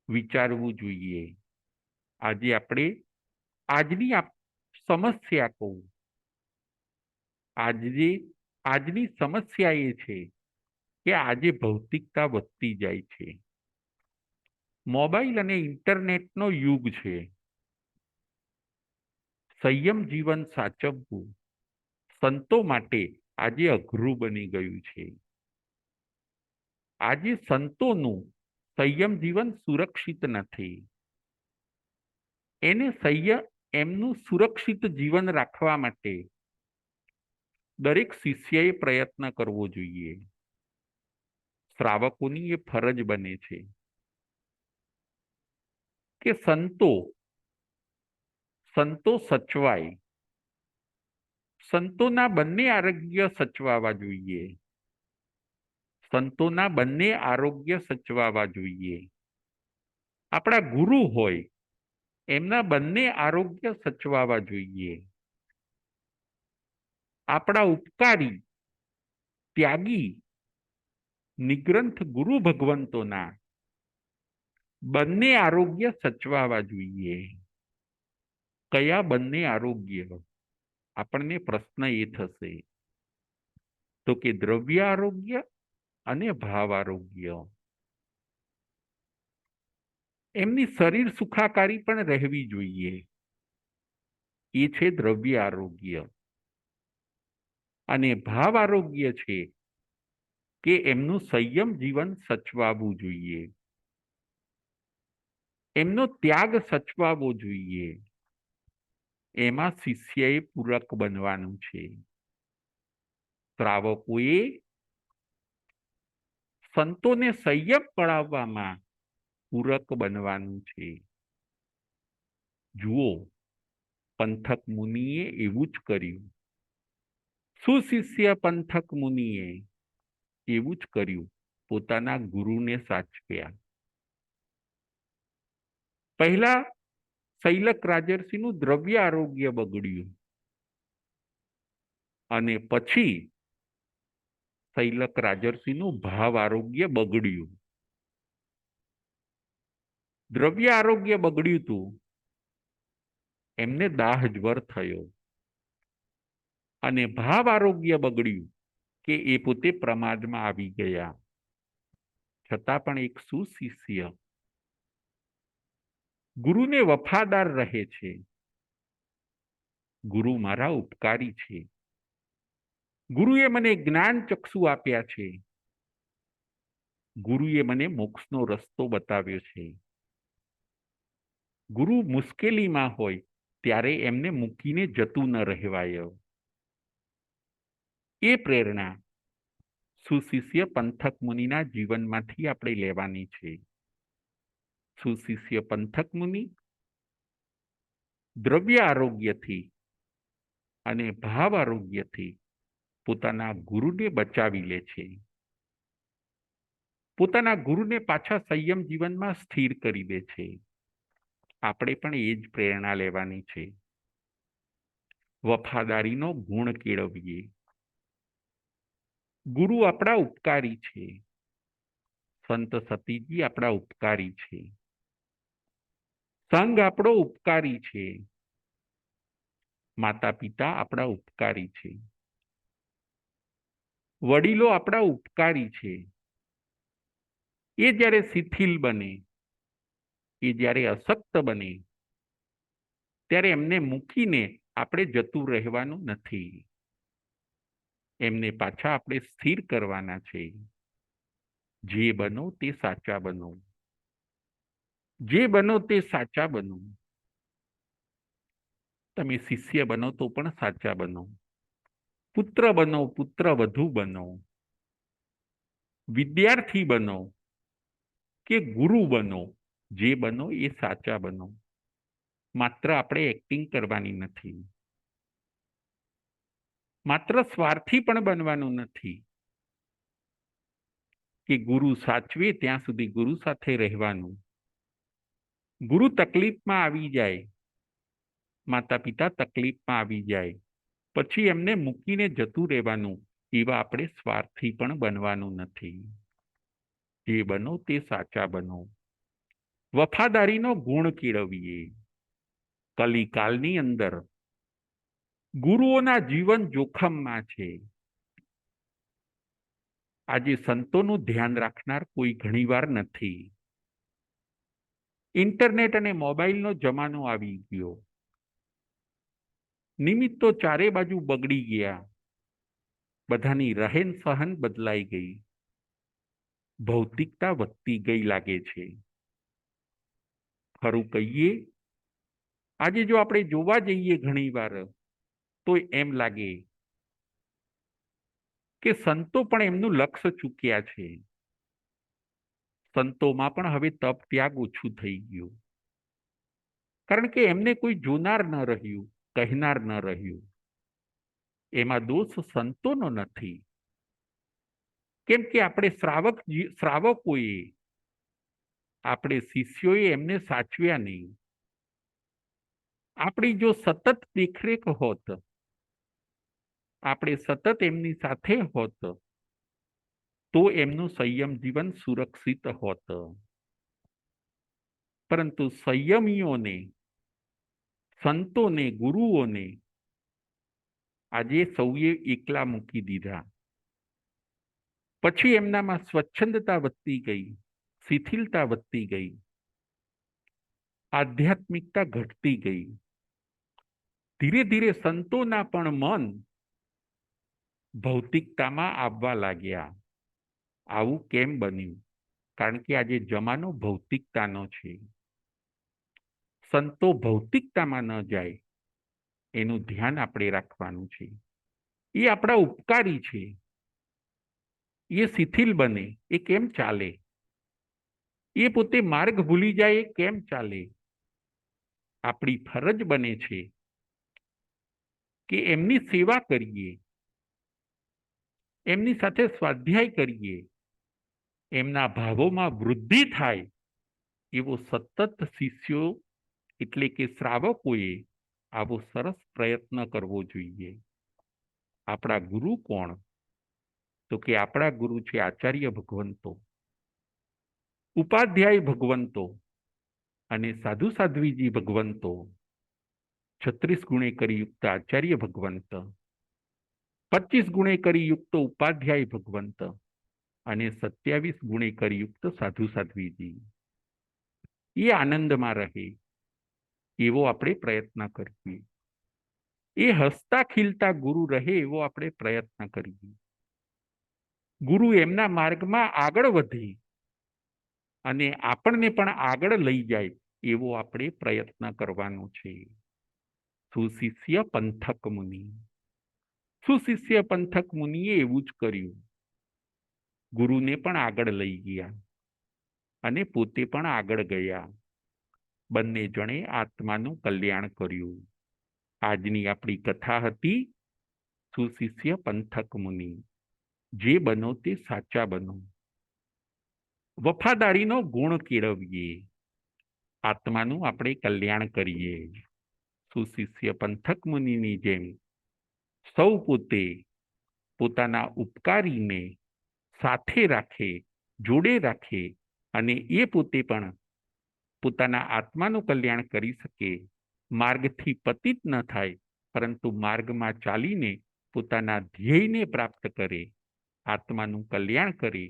વિચારવું જોઈએ. આજે આપણે આજની સમસ્યા કહું, આજની સમસ્યા એ છે કે આજે ભૌતિકતા વધતી જાય છે. મોબાઈલ અને ઇન્ટરનેટનો યુગ છે. સંયમ જીવન સાચવવું સંતો માટે આજે અઘરું બની ગયું છે. આજે સંતોનું સંયમ જીવન સુરક્ષિત નથી. એમનું સુરક્ષિત જીવન રાખવા માટે દરેક શિષ્યએ પ્રયત્ન કરવો જોઈએ. શ્રાવકોની એ ફરજ બને છે કે સંતો સચવાય. સંતોના બંને આરોગ્ય સચવાવા જોઈએ. સંતોના બંને આરોગ્ય સચવાવા જોઈએ. આપણા ગુરુ હોય એમના બંને આરોગ્ય સચવાવા જોઈએ. આપણા ઉપકારી, ત્યાગી, નિગ્રંથ ગુરુ ભગવંતોના બંને આરોગ્ય સચવાવા જોઈએ. કયા બંને આરોગ્ય? આપણને પ્રશ્ન એ થશે તો કે દ્રવ્ય આરોગ્ય અને ભાવ આરોગ્ય. એમની શરીર સુખાકારી પણ રહેવી જોઈએ. એ છે દ્રવ્ય આરોગ્ય. અને ભાવ આરોગ્ય છે કે એમનું સંયમ જીવન સચવાવું જોઈએ. એમનો ત્યાગ સચવાવો જોઈએ. એમાં શિષ્યએ પૂરક બનવાનું છે. શ્રાવકોએ સંતોને સંયમ પડાવવામાં પૂરક બનવાનું છે. જુઓ, પંથક મુનિએ એવું જ કર્યું. સુશિષ્ય પંથક મુનિએ એવું જ કર્યું. પોતાના ગુરુને સાચવ્યા. પહેલા શૈલક રાજર્ષિનું દ્રવ્ય આરોગ્ય બગડ્યું અને પછી શૈલક રાજર્ષિનું ભાવ આરોગ્ય બગડ્યું. દ્રવ્ય આરોગ્ય બગડ્યું હતું, એમને દાહ જ્વર થયો. અને ભાવ આરોગ્ય બગડ્યું કે એ પોતે પ્રમાદમાં આવી ગયા. છતાં પણ એક સુશિષ્ય ગુરુને વફાદાર રહે છે. ગુરુ મારા ઉપકારી છે. ગુરુએ મને જ્ઞાન ચક્ષુ આપ્યા છે. ગુરુએ મને મોક્ષનો રસ્તો બતાવ્યો છે. ગુરુ મુશ્કેલીમાં હોય ત્યારે એમને મૂકીને જતું ન રહેવાય. એ પ્રેરણા સુશિષ્ય પંથક મુનિના જીવનમાંથી આપણે લેવાની છે. સુશિષ્ય પંથક મુનિ દ્રવ્ય આરોગ્યથી અને ભાવ આરોગ્યથી પોતાના ગુરુને બચાવી લે છે. પોતાના ગુરુને પાછા સંયમ જીવનમાં સ્થિર કરી દે છે. આપણે પણ એ જ પ્રેરણા લેવાની છે. વફાદારીનો ગુણ કેળવીએ. ગુરુ આપણા ઉપકારી છે. સંત સતીજી આપણા ઉપકારી છે. સંગ આપણો ઉપકારી છે. માતા પિતા આપણા ઉપકારી છે. વડીલો આપણા ઉપકારી છે. એ જ્યારે શિથિલ બને, એ જ્યારે અશક્ત બને, ત્યારે એમને મૂકીને આપણે જતું રહેવાનું નથી. એમને પાછા આપણે સ્થિર કરવાના છે. જે બનો તે સાચા બનો. જે બનો તે સાચા બનો. તમે શિષ્ય બનો તો પણ સાચા બનો. પુત્ર બનો, પુત્ર વધુ બનો. વિદ્યાર્થી બનો કે ગુરુ બનો, જે બનો એ સાચા બનો. માત્ર આપણે એક્ટિંગ કરવાની નથી. માત્ર સ્વાર્થી પણ બનવાનું નથી કે ગુરુ સાચવે ત્યાં સુધી ગુરુ સાથે રહેવાનું. ગુરુ તકલીફમાં આવી જાય, માતા પિતા તકલીફમાં આવી જાય, પછી એમને મૂકીને જતું રહેવાનું. એવા આપણે સ્વાર્થી પણ બનવાનું નથી. જે બનો તે સાચા બનો. વફાદારીનો ગુણ કેળવીએ. કલિકાલની અંદર ગુરુઓના જીવન જોખમમાં છે. આજે સંતોનું ધ્યાન રાખનાર કોઈ ઘણીવાર નથી. ઇન્ટરનેટ અને મોબાઈલનો જમાનો આવી ગયો. નિમિત્તો ચારે બાજુ બગડી ગયા. બધાની રહેન સહન બદલાઈ ગઈ. ભૌતિકતા વધતી ગઈ લાગે છે. ખરું કહીએ, આજે જો આપણે જોવા જઈએ ઘણી વાર, તો એમ લાગે કે સંતો પણ એમનું લક્ષ્ય ચૂક્યા છે. સંતોમાં પણ હવે તપ ત્યાગ ઓછું થઈ ગયું. કારણ કે એમને કોઈ જોનાર ન રહ્યું, કહેનાર ન રહ્યું. એમાં દોષ સંતોનો નથી. કેમ કે આપણે શ્રાવકોએ, આપણે શિષ્યોએ એમને સાચવ્યા નહીં. આપણી જો સતત દેખરેખ હોત, આપણે સતત એમની સાથે હોત, તો એમનું સંયમ જીવન સુરક્ષિત હોત. પરંતુ સંયમીઓને, સંતોને, ગુરુઓને આજે સૌએ એકલા મૂકી દીધા. પછી એમનામાં સ્વચ્છંદતા વધતી ગઈ, શિથિલતા વધતી ગઈ, આધ્યાત્મિકતા ઘટતી ગઈ. ધીરે ધીરે સંતોના પણ મન ભૌતિકતામાં આવવા લાગ્યા. આવું કેમ બન્યું? કારણ કે આજે જમાનો ભૌતિકતાનો છે. સંતો ભૌતિકતામાં ન જાય એનું ધ્યાન આપણે રાખવાનું છે. એ આપણા ઉપકારી છે. એ શિથિલ બને એ કેમ ચાલે? એ પોતે માર્ગ ભૂલી જાય એ કેમ ચાલે? આપણી ફરજ બને છે કે એમની સેવા કરીએ, એમની સાથે સ્વાધ્યાય કરીએ, એમના ભાવોમાં વૃદ્ધિ થાય એવો સતત શિષ્યો એટલે કે શ્રાવકોએ આવો સરસ પ્રયત્ન કરવો જોઈએ. આપણા ગુરુ કોણ? તો કે આપણા ગુરુ છે આચાર્ય ભગવંતો, ઉપાધ્યાય ભગવંતો અને સાધુ સાધ્વીજી ભગવંતો. 36 ગુણે કરી યુક્ત આચાર્ય ભગવંત, 25 ગુણે કરી યુક્ત ઉપાધ્યાય ભગવંત અને 27 ગુણે કરી યુક્ત સાધુ સાધ્વીજી. એ આનંદમાં રહે એવો આપણે પ્રયત્ન કરીએ. એ હસતા ખીલતા ગુરુ રહે એવો આપણે પ્રયત્ન કરીએ. ગુરુ એમના માર્ગમાં આગળ વધે અને આપણને પણ આગળ લઈ જાય એવો આપણે પ્રયત્ન કરવાનો છે. સુશિષ્ય પંથક મુનિ. સુશિષ્ય પંથક મુનિએ એવું જ કર્યું. ગુરુને પણ આગળ લઈ ગયા અને પોતે પણ આગળ ગયા. બંને જણે આત્માનું કલ્યાણ કર્યું. આજની આપણી કથા હતી સુશિષ્ય પંથક મુનિ. જે બનો તે સાચા બનો. વફાદારીનો ગુણ કેળવીએ. આત્માનું આપણે કલ્યાણ કરીએ. સુશિષ્ય પંથક મુનિની જેમ સૌ પોતે પોતાના ઉપકારીને સાથે રાખે, જોડે રાખે અને એ પોતે પણ પોતાના આત્માનું કલ્યાણ કરી શકે, માર્ગથી પતિત ન થાય, પરંતુ માર્ગમાં ચાલીને પોતાના ધ્યેયને પ્રાપ્ત કરે, આત્માનું કલ્યાણ કરે.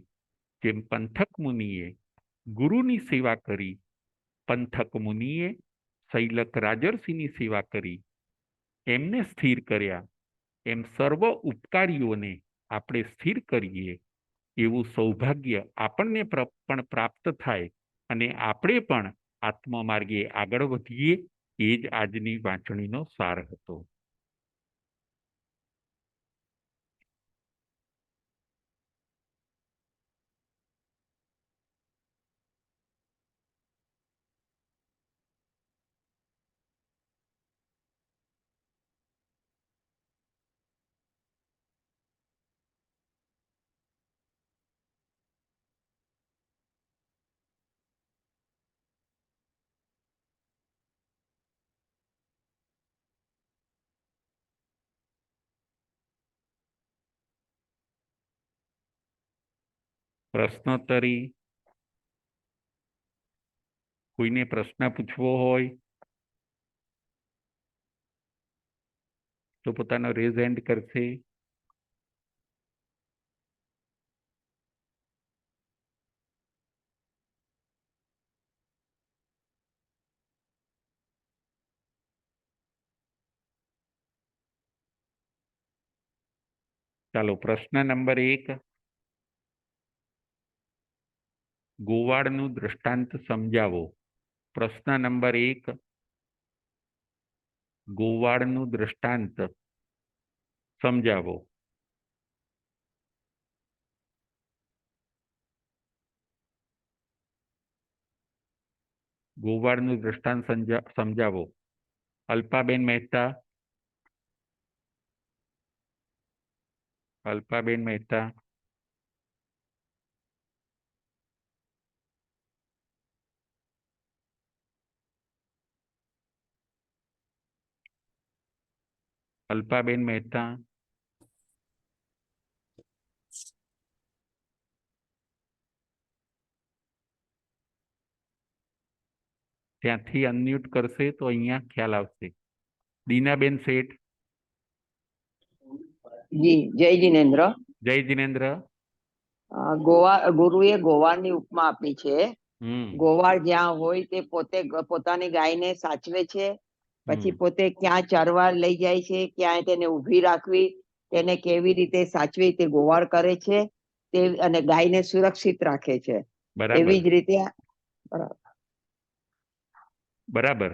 જેમ પંથક મુનિએ ગુરુની સેવા કરી, પંથક મુનિએ શૈલક રાજર્ષિની સેવા કરી, એમને સ્થિર કર્યા, એમ સર્વ ઉપકારીઓને આપણે સ્થિર કરીએ, એવું સૌભાગ્ય આપણને પણ પ્રાપ્ત થાય અને આપણે પણ આત્મમાર્ગે આગળ વધીએ. એ જ આજની વાંચણીનો સાર હતો. પ્રશ્નોત્તરી, કોઈને પ્રશ્ન પૂછવો હોય તો પોતાનો રેઝ હેન્ડ કરશે. ચાલો, પ્રશ્ન નંબર 1, ગોવાળનું દૃષ્ટાંત સમજાવો. પ્રશ્ન નંબર 1, ગોવાળનું દૃષ્ટાંત સમજાવો. ગોવાળનું દૃષ્ટાંત સમજાવો. અલ્પાબેન મહેતા, અલ્પાબેન મહેતા, અલ્પાબેન મહેતા, ત્યાંથી અનમ્યુટ કરશે તો અહીંયા ખ્યાલ આવશે. દીનાબેન શેઠ. જી, જય જિનેન્દ્ર. જય જિનેન્દ્ર. ગુરુએ ગોવાળની ઉપમા આપી છે. ગોવાળ જ્યાં હોય તે પોતે પોતાની ગાયને સાચવે છે, પછી પોતે ક્યાં ચરવા લઈ જાય છે, ક્યાં તેને ઊભી રાખવી, તેને કેવી રીતે સાચવી તે ગોવાળ કરે છે, તે અને ગાયને સુરક્ષિત રાખે છે. એવી જ રીતે બરાબર.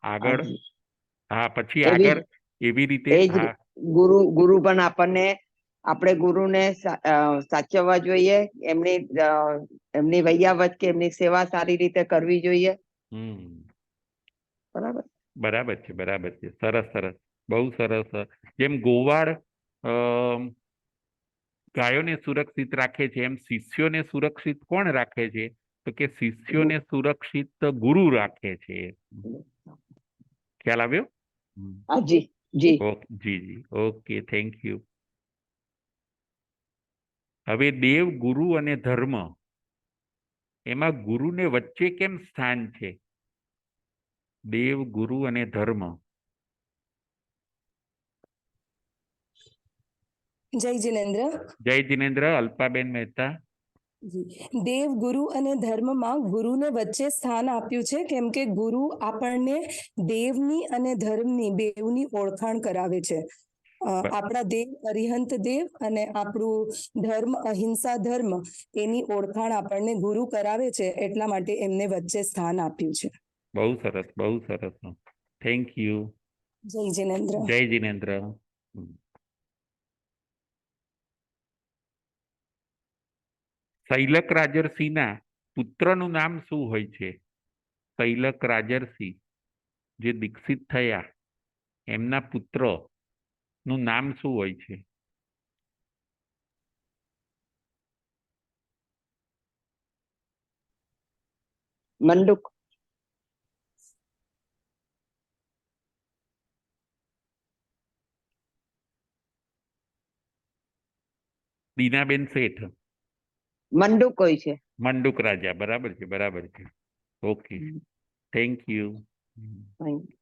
આગળ. હા, પછી આગળ એવી રીતે ગુરુ પણ આપણને, આપણે ગુરુને સાચવવા જોઈએ, એમની વૈયાવત કે એમની સેવા સારી રીતે કરવી જોઈએ. બરાબર. બરાબર છે, બરાબર છે. સરસ, સરસ, બહુ સરસ. જેમ ગોવાળ ગાયોને સુરક્ષિત રાખે છે, એમ શિષ્યોને સુરક્ષિત કોણ રાખે છે? તો કે શિષ્યોને સુરક્ષિત ગુરુ રાખે છે. ખ્યાલ આવ્યો? જી જી. જી જી, ઓકે, થેન્ક યુ. હવે દેવ, ગુરુ અને ધર્મ, એમાં ગુરુને વચ્ચે કેમ સ્થાન છે? દેવ, ગુરુ અને ધર્મ. જય જિનેન્દ્ર. જય જિનેન્દ્ર. અલ્પાબેન મહેતા. દેવ, ગુરુ અને ધર્મમાં ગુરુને વચ્ચે સ્થાન આપ્યું છે, કેમ કે ગુરુ આપણને દેવની અને ધર્મની બેવની ઓળખાણ કરાવે છે. આપણા દેવ અરિહંત દેવ અને આપણું ધર્મ અહિંસા ધર્મ, એની ઓળખાણ આપણને ગુરુ કરાવે છે, એટલા માટે એમને વચ્ચે સ્થાન આપ્યું છે. બહુ સરસ, બહુ સરસ. Thank you. જય જિનેન્દ્ર. જય જિનેન્દ્ર. શૈલક રાજર્ષિના પુત્રનું નામ શું હોય છે? શૈલક રાજર્ષિ જે દીક્ષિત થયા, એમના પુત્ર નું નામ શું હોય છે? મંડુક. દીનાબેન શેઠ. મંડુક હોય છે. મંડુક રાજા. બરાબર છે, બરાબર છે. Okay, thank you. Thank you.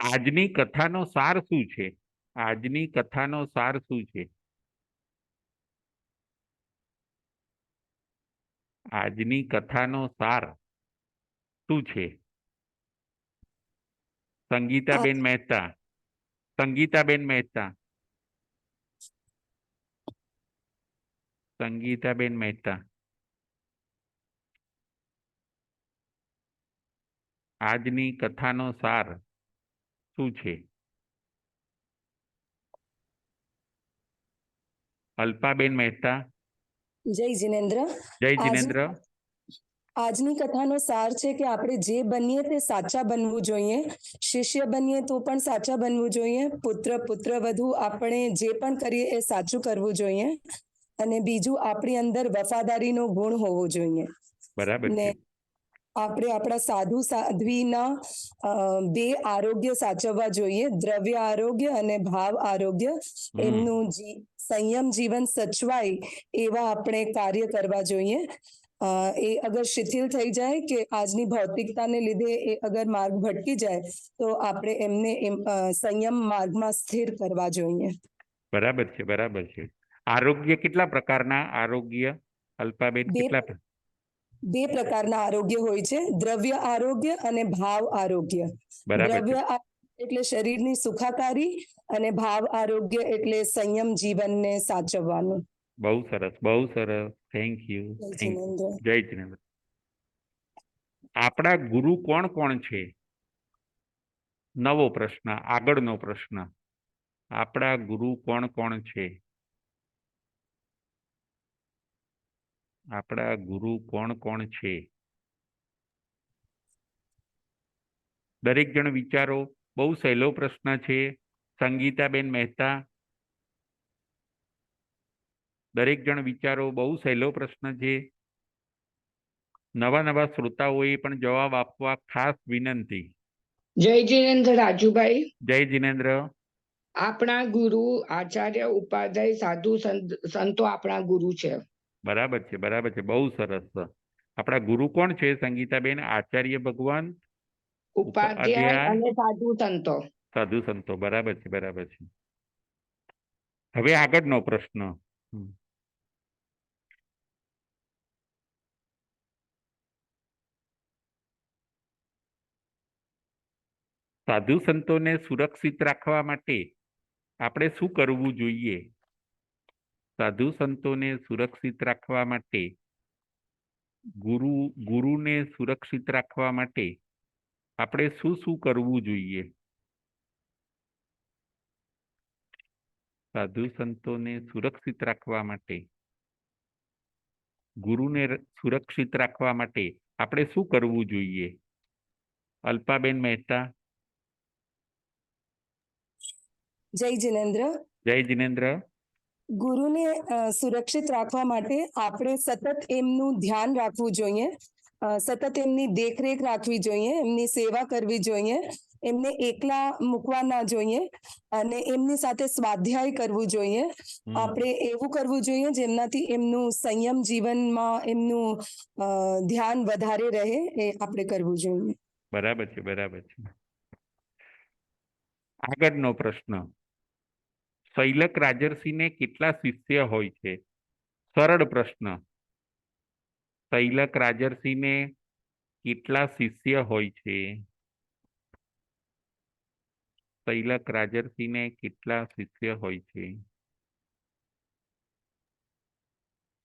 આજની કથાનો સાર શું છે? આજની કથાનો સાર શું છે? આજની કથાનો સાર શું છે? સંગીતાબેન મહેતા. સંગીતાબેન મહેતા. સંગીતાબેન મહેતા. આજની કથાનો સાર શું છે? અલ્પાબેન મહેતા. જય જિનેન્દ્ર. જય આજની જિનેન્દ્ર. આજની કથાનો સાર છે કે આપણે જે બનીએ તે સાચા બનવું જોઈએ. શિષ્ય બનીએ તો પણ સાચા બનવું જોઈએ. પુત્રવધુ આપણે જે પણ કરીએ એ સાચું કરવું જોઈએ. અને બીજું, આપણી અંદર વફાદારીનો ગુણ હોવો જોઈએ. બરાબર ને છે. આપણે આપણા સાધુ સાધ્વીના બે આરોગ્ય સાચવવા જોઈએ, દ્રવ્ય આરોગ્ય અને ભાવ આરોગ્ય. એમનું સંયમ જીવન સચવાય એવા આપણે કાર્ય કરવા જોઈએ. એ અગર શિથિલ થઈ જાય કે આજની ભૌતિકતાને લીધે એ અગર માર્ગ ભટકી જાય તો આપણે એમને સંયમ માર્ગમાં સ્થિર કરવા જોઈએ. બરાબર છે, બરાબર છે. આરોગ્ય કેટલા પ્રકારના? આરોગ્ય અલ્પાબેન કેટલા? બે પ્રકારના આરોગ્ય હોય છે, દ્રવ્ય આરોગ્ય અને ભાવ આરોગ્ય. બરાબર છે. દ્રવ્ય એટલે શરીરની સુખાકારી અને ભાવ આરોગ્ય એટલે સંયમ જીવનને સાચવવાનું. બહુ સરસ, બહુ સરસ. Thank you. જય થેન્ક યુ. જિનેન્દ્ર. જય જિનેન્દ્ર. આપણા ગુરુ કોણ કોણ છે? નવો પ્રશ્ન, આગળનો પ્રશ્ન. આપણા ગુરુ કોણ કોણ છે? આપણા ગુરુ કોણ કોણ છે? દરેક જણ વિચારો. બહુ સહેલો પ્રશ્ન છે. સંગીતાબેન મહેતા. દરેક જણ વિચારો. બહુ સહેલો પ્રશ્ન છે. નવા નવા શ્રોતાઓએ પણ જવાબ આપવા ખાસ વિનંતી. જય જિનેન્દ્ર રાજુભાઈ. જય જિનેન્દ્ર. આપણા ગુરુ આચાર્ય ઉપાધ્યાય સાધુ સંતો આપણા ગુરુ છે. બરાબર છે, બરાબર છે. બહુ સરસ. આપણા ગુરુ કોણ છે સંગીતાબેન? આચાર્ય ભગવાન, ઉપાધ્યાય અને સાધુ સંતો. સાધુ સંતો. બરાબર છે, બરાબર છે. હવે આગળનો પ્રશ્ન. સાધુ સંતોને સુરક્ષિત રાખવા માટે આપણે શું કરવું જોઈએ? સાધુ સંતોને સુરક્ષિત રાખવા માટે, ગુરુને સુરક્ષિત રાખવા માટે આપણે શું શું કરવું જોઈએ? સાધુ સંતોને સુરક્ષિત રાખવા માટે, ગુરુને સુરક્ષિત રાખવા માટે આપણે શું કરવું જોઈએ? અલ્પાબેન મહેતા. જય જિનેન્દ્ર. જય જિનેન્દ્ર. ગુરુને સુરક્ષિત રાખવા માટે આપણે સતત એમનું ધ્યાન રાખવું જોઈએ, સતત એમની દેખરેખ રાખવી જોઈએ, એમની સેવા કરવી જોઈએ, એમને એકલા મૂકવા ના જોઈએ અને એમની સાથે સ્વાધ્યાય કરવું જોઈએ. આપણે એવું કરવું જોઈએ જેમનાથી એમનું સંયમ જીવનમાં એમનું ધ્યાન વધારે રહે. એ આપણે કરવું જોઈએ. બરાબર છે, બરાબર છે. આગળનો પ્રશ્ન. શૈલક રાજર્ષિને કેટલા શિષ્ય હોય છે? સરળ પ્રશ્ન. શૈલક રાજર્ષિને કેટલા શિષ્ય હોય છે? શૈલક રાજર્ષિને કેટલા શિષ્ય હોય છે?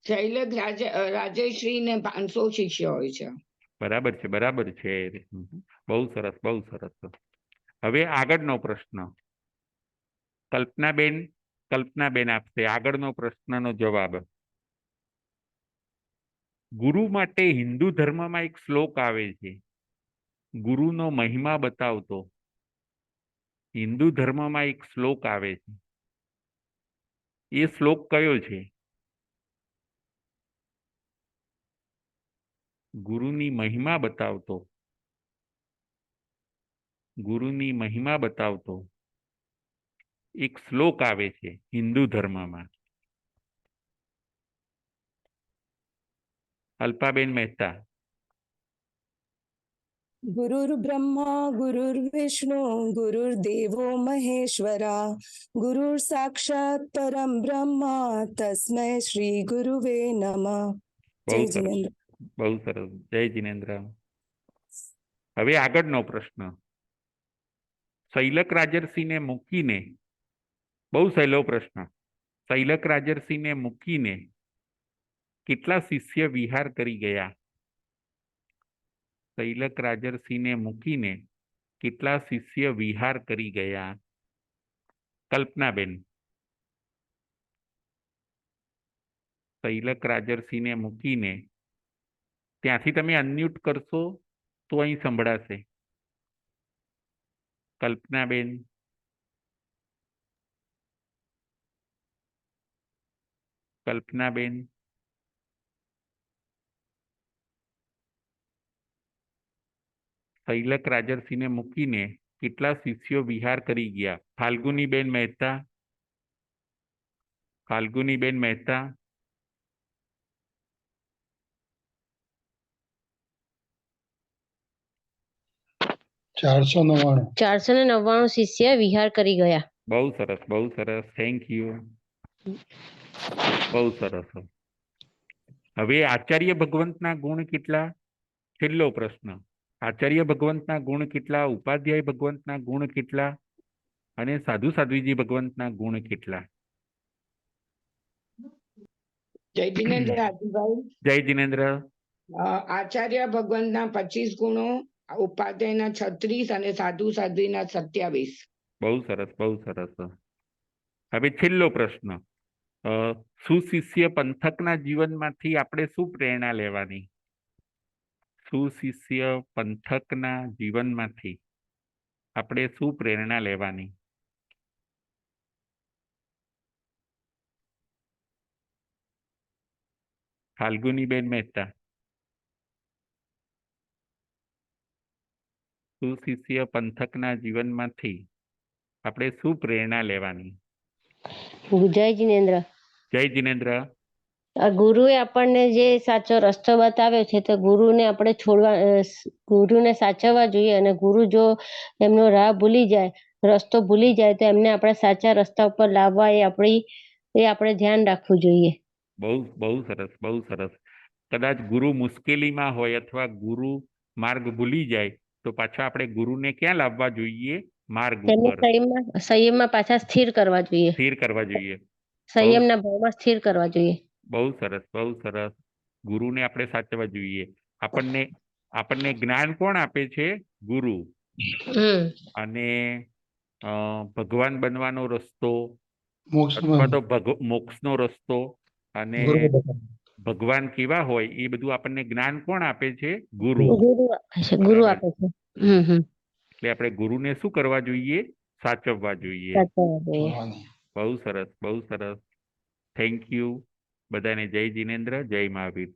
શૈલક રાજેશ્રી ને 500 શિષ્ય હોય છે. બરાબર છે, બરાબર છે. બહુ સરસ, બહુ સરસ. હવે આગળનો પ્રશ્ન. કલ્પનાબેન આપશે આગળનો પ્રશ્નનો જવાબ. ગુરુ માટે હિન્દુ ધર્મમાં એક શ્લોક આવે છે, ગુરુનો મહિમા બતાવતો. હિન્દુ ધર્મમાં એક શ્લોક આવે છે, એ શ્લોક કયો છે? ગુરુની મહિમા બતાવતો, ગુરુની મહિમા બતાવતો એક શ્લોક આવે છે હિન્દુ ધર્મમાં. અલ્પાબેન મહેતા. ગુરુર્બ્રહ્મા ગુરુર્વિષ્ણુ ગુરુર્દેવો મહેશ્વરા ગુરુર સાક્ષાત પરમ બ્રહ્મા તસ્મૈ શ્રી ગુરુવે નમઃ. બહુ જય સરસ, જિનેન્દ્ર. બહુ સરસ. જય જિનેન્દ્ર. હવે આગળનો પ્રશ્ન. શૈલક રાજર્ષિને મૂકીને, બહુ સહેલો પ્રશ્ન, શૈલક રાજર્ષિને મૂકીને કેટલા શિષ્ય વિહાર કરી ગયા? શૈલક રાજર્ષિને મૂકીને કેટલા શિષ્ય વિહાર કરી ગયા? કલ્પનાબેન. શૈલક રાજર્ષિને મૂકીને, ત્યાંથી તમે અનમ્યુટ કરશો તો અહીં સંભળાશે. કલ્પનાબેન. કલ્પનાબેન. શૈલક રાજર્ષિને મૂકીને કેટલા શિષ્યો વિહાર કરી ગયા? ફાલ્ગુનીબેન મહેતા. ફાલ્ગુનીબેન મહેતા. ચારસો 499 શિષ્ય વિહાર કરી ગયા. બહુ સરસ, બહુ સરસ. Thank you. બહુ સરસ. હવે આચાર્ય ભગવંતના ગુણ કેટલા? છેલ્લો પ્રશ્ન. આચાર્ય ભગવંતના ગુણ કેટલા? ઉપાધ્યાય ભગવંતના ગુણ કેટલા? અને સાધુ સાધ્વીજી ભગવંતના ગુણ કેટલા? જય જિનેન્દ્ર આદિભાઈ. જય જિનેન્દ્ર. આચાર્ય ભગવંતના 25 ગુણો, ઉપાધ્યાયના 36 અને સાધુ સાધ્વીના 27. બહુ સરસ, બહુ સરસ. હવે છેલ્લો પ્રશ્ન. સુશિષ્ય પંથકના જીવનમાંથી આપણે શું પ્રેરણા લેવાની? સુશિષ્ય પંથકના જીવનમાંથી આપણે શું પ્રેરણા લેવાની? ફાલ્ગુનીબેન મહેતા. સુશિષ્ય પંથકના જીવનમાંથી આપણે શું પ્રેરણા લેવાની? જય જિનેન્દ્ર. જય જિનેન્દ્ર. આ ગુરુએ આપણને જે સાચો રસ્તો બતાવ્યો છે તો ગુરુને આપણે ગુરુને સાચવવા જોઈએ, અને ગુરુ જો એમનો રાહ ભૂલી જાય, રસ્તો ભૂલી જાય, તો એમને આપણે સાચા રસ્તા ઉપર લાવવા એ આપણે ધ્યાન રાખવું જોઈએ. બહુ બહુ સરસ, બહુ સરસ. કદાચ ગુરુ મુશ્કેલીમાં હોય અથવા ગુરુ માર્ગ ભૂલી જાય તો પાછા આપણે ગુરુને ક્યાં લાવવા જોઈએ? માર્ગ તેમને ઉપર. સંયમમાં પાછા સ્થિર કરવા જોઈએ. સ્થિર કરવા જોઈએ. સંયમના ભાવમાં સ્થિર કરવા જોઈએ. બહુ સરસ, બહુ સરસ. ગુરુને આપણે સાચવવા જોઈએ. આપણને જ્ઞાન કોણ આપે છે? ગુરુ. અને ભગવાન બનવાનો રસ્તો અથવા તો મોક્ષનો રસ્તો અને ભગવાન કેવા હોય એ બધું આપણને જ્ઞાન કોણ આપે છે? ગુરુ. ગુરુ આપે છે. એટલે આપણે ગુરુને શું કરવા જોઈએ? સાચવવા જોઈએ. બહુ સરસ, બહુ સરસ. Thank you. બધાને જય જિનેન્દ્ર, જય મહાવીર.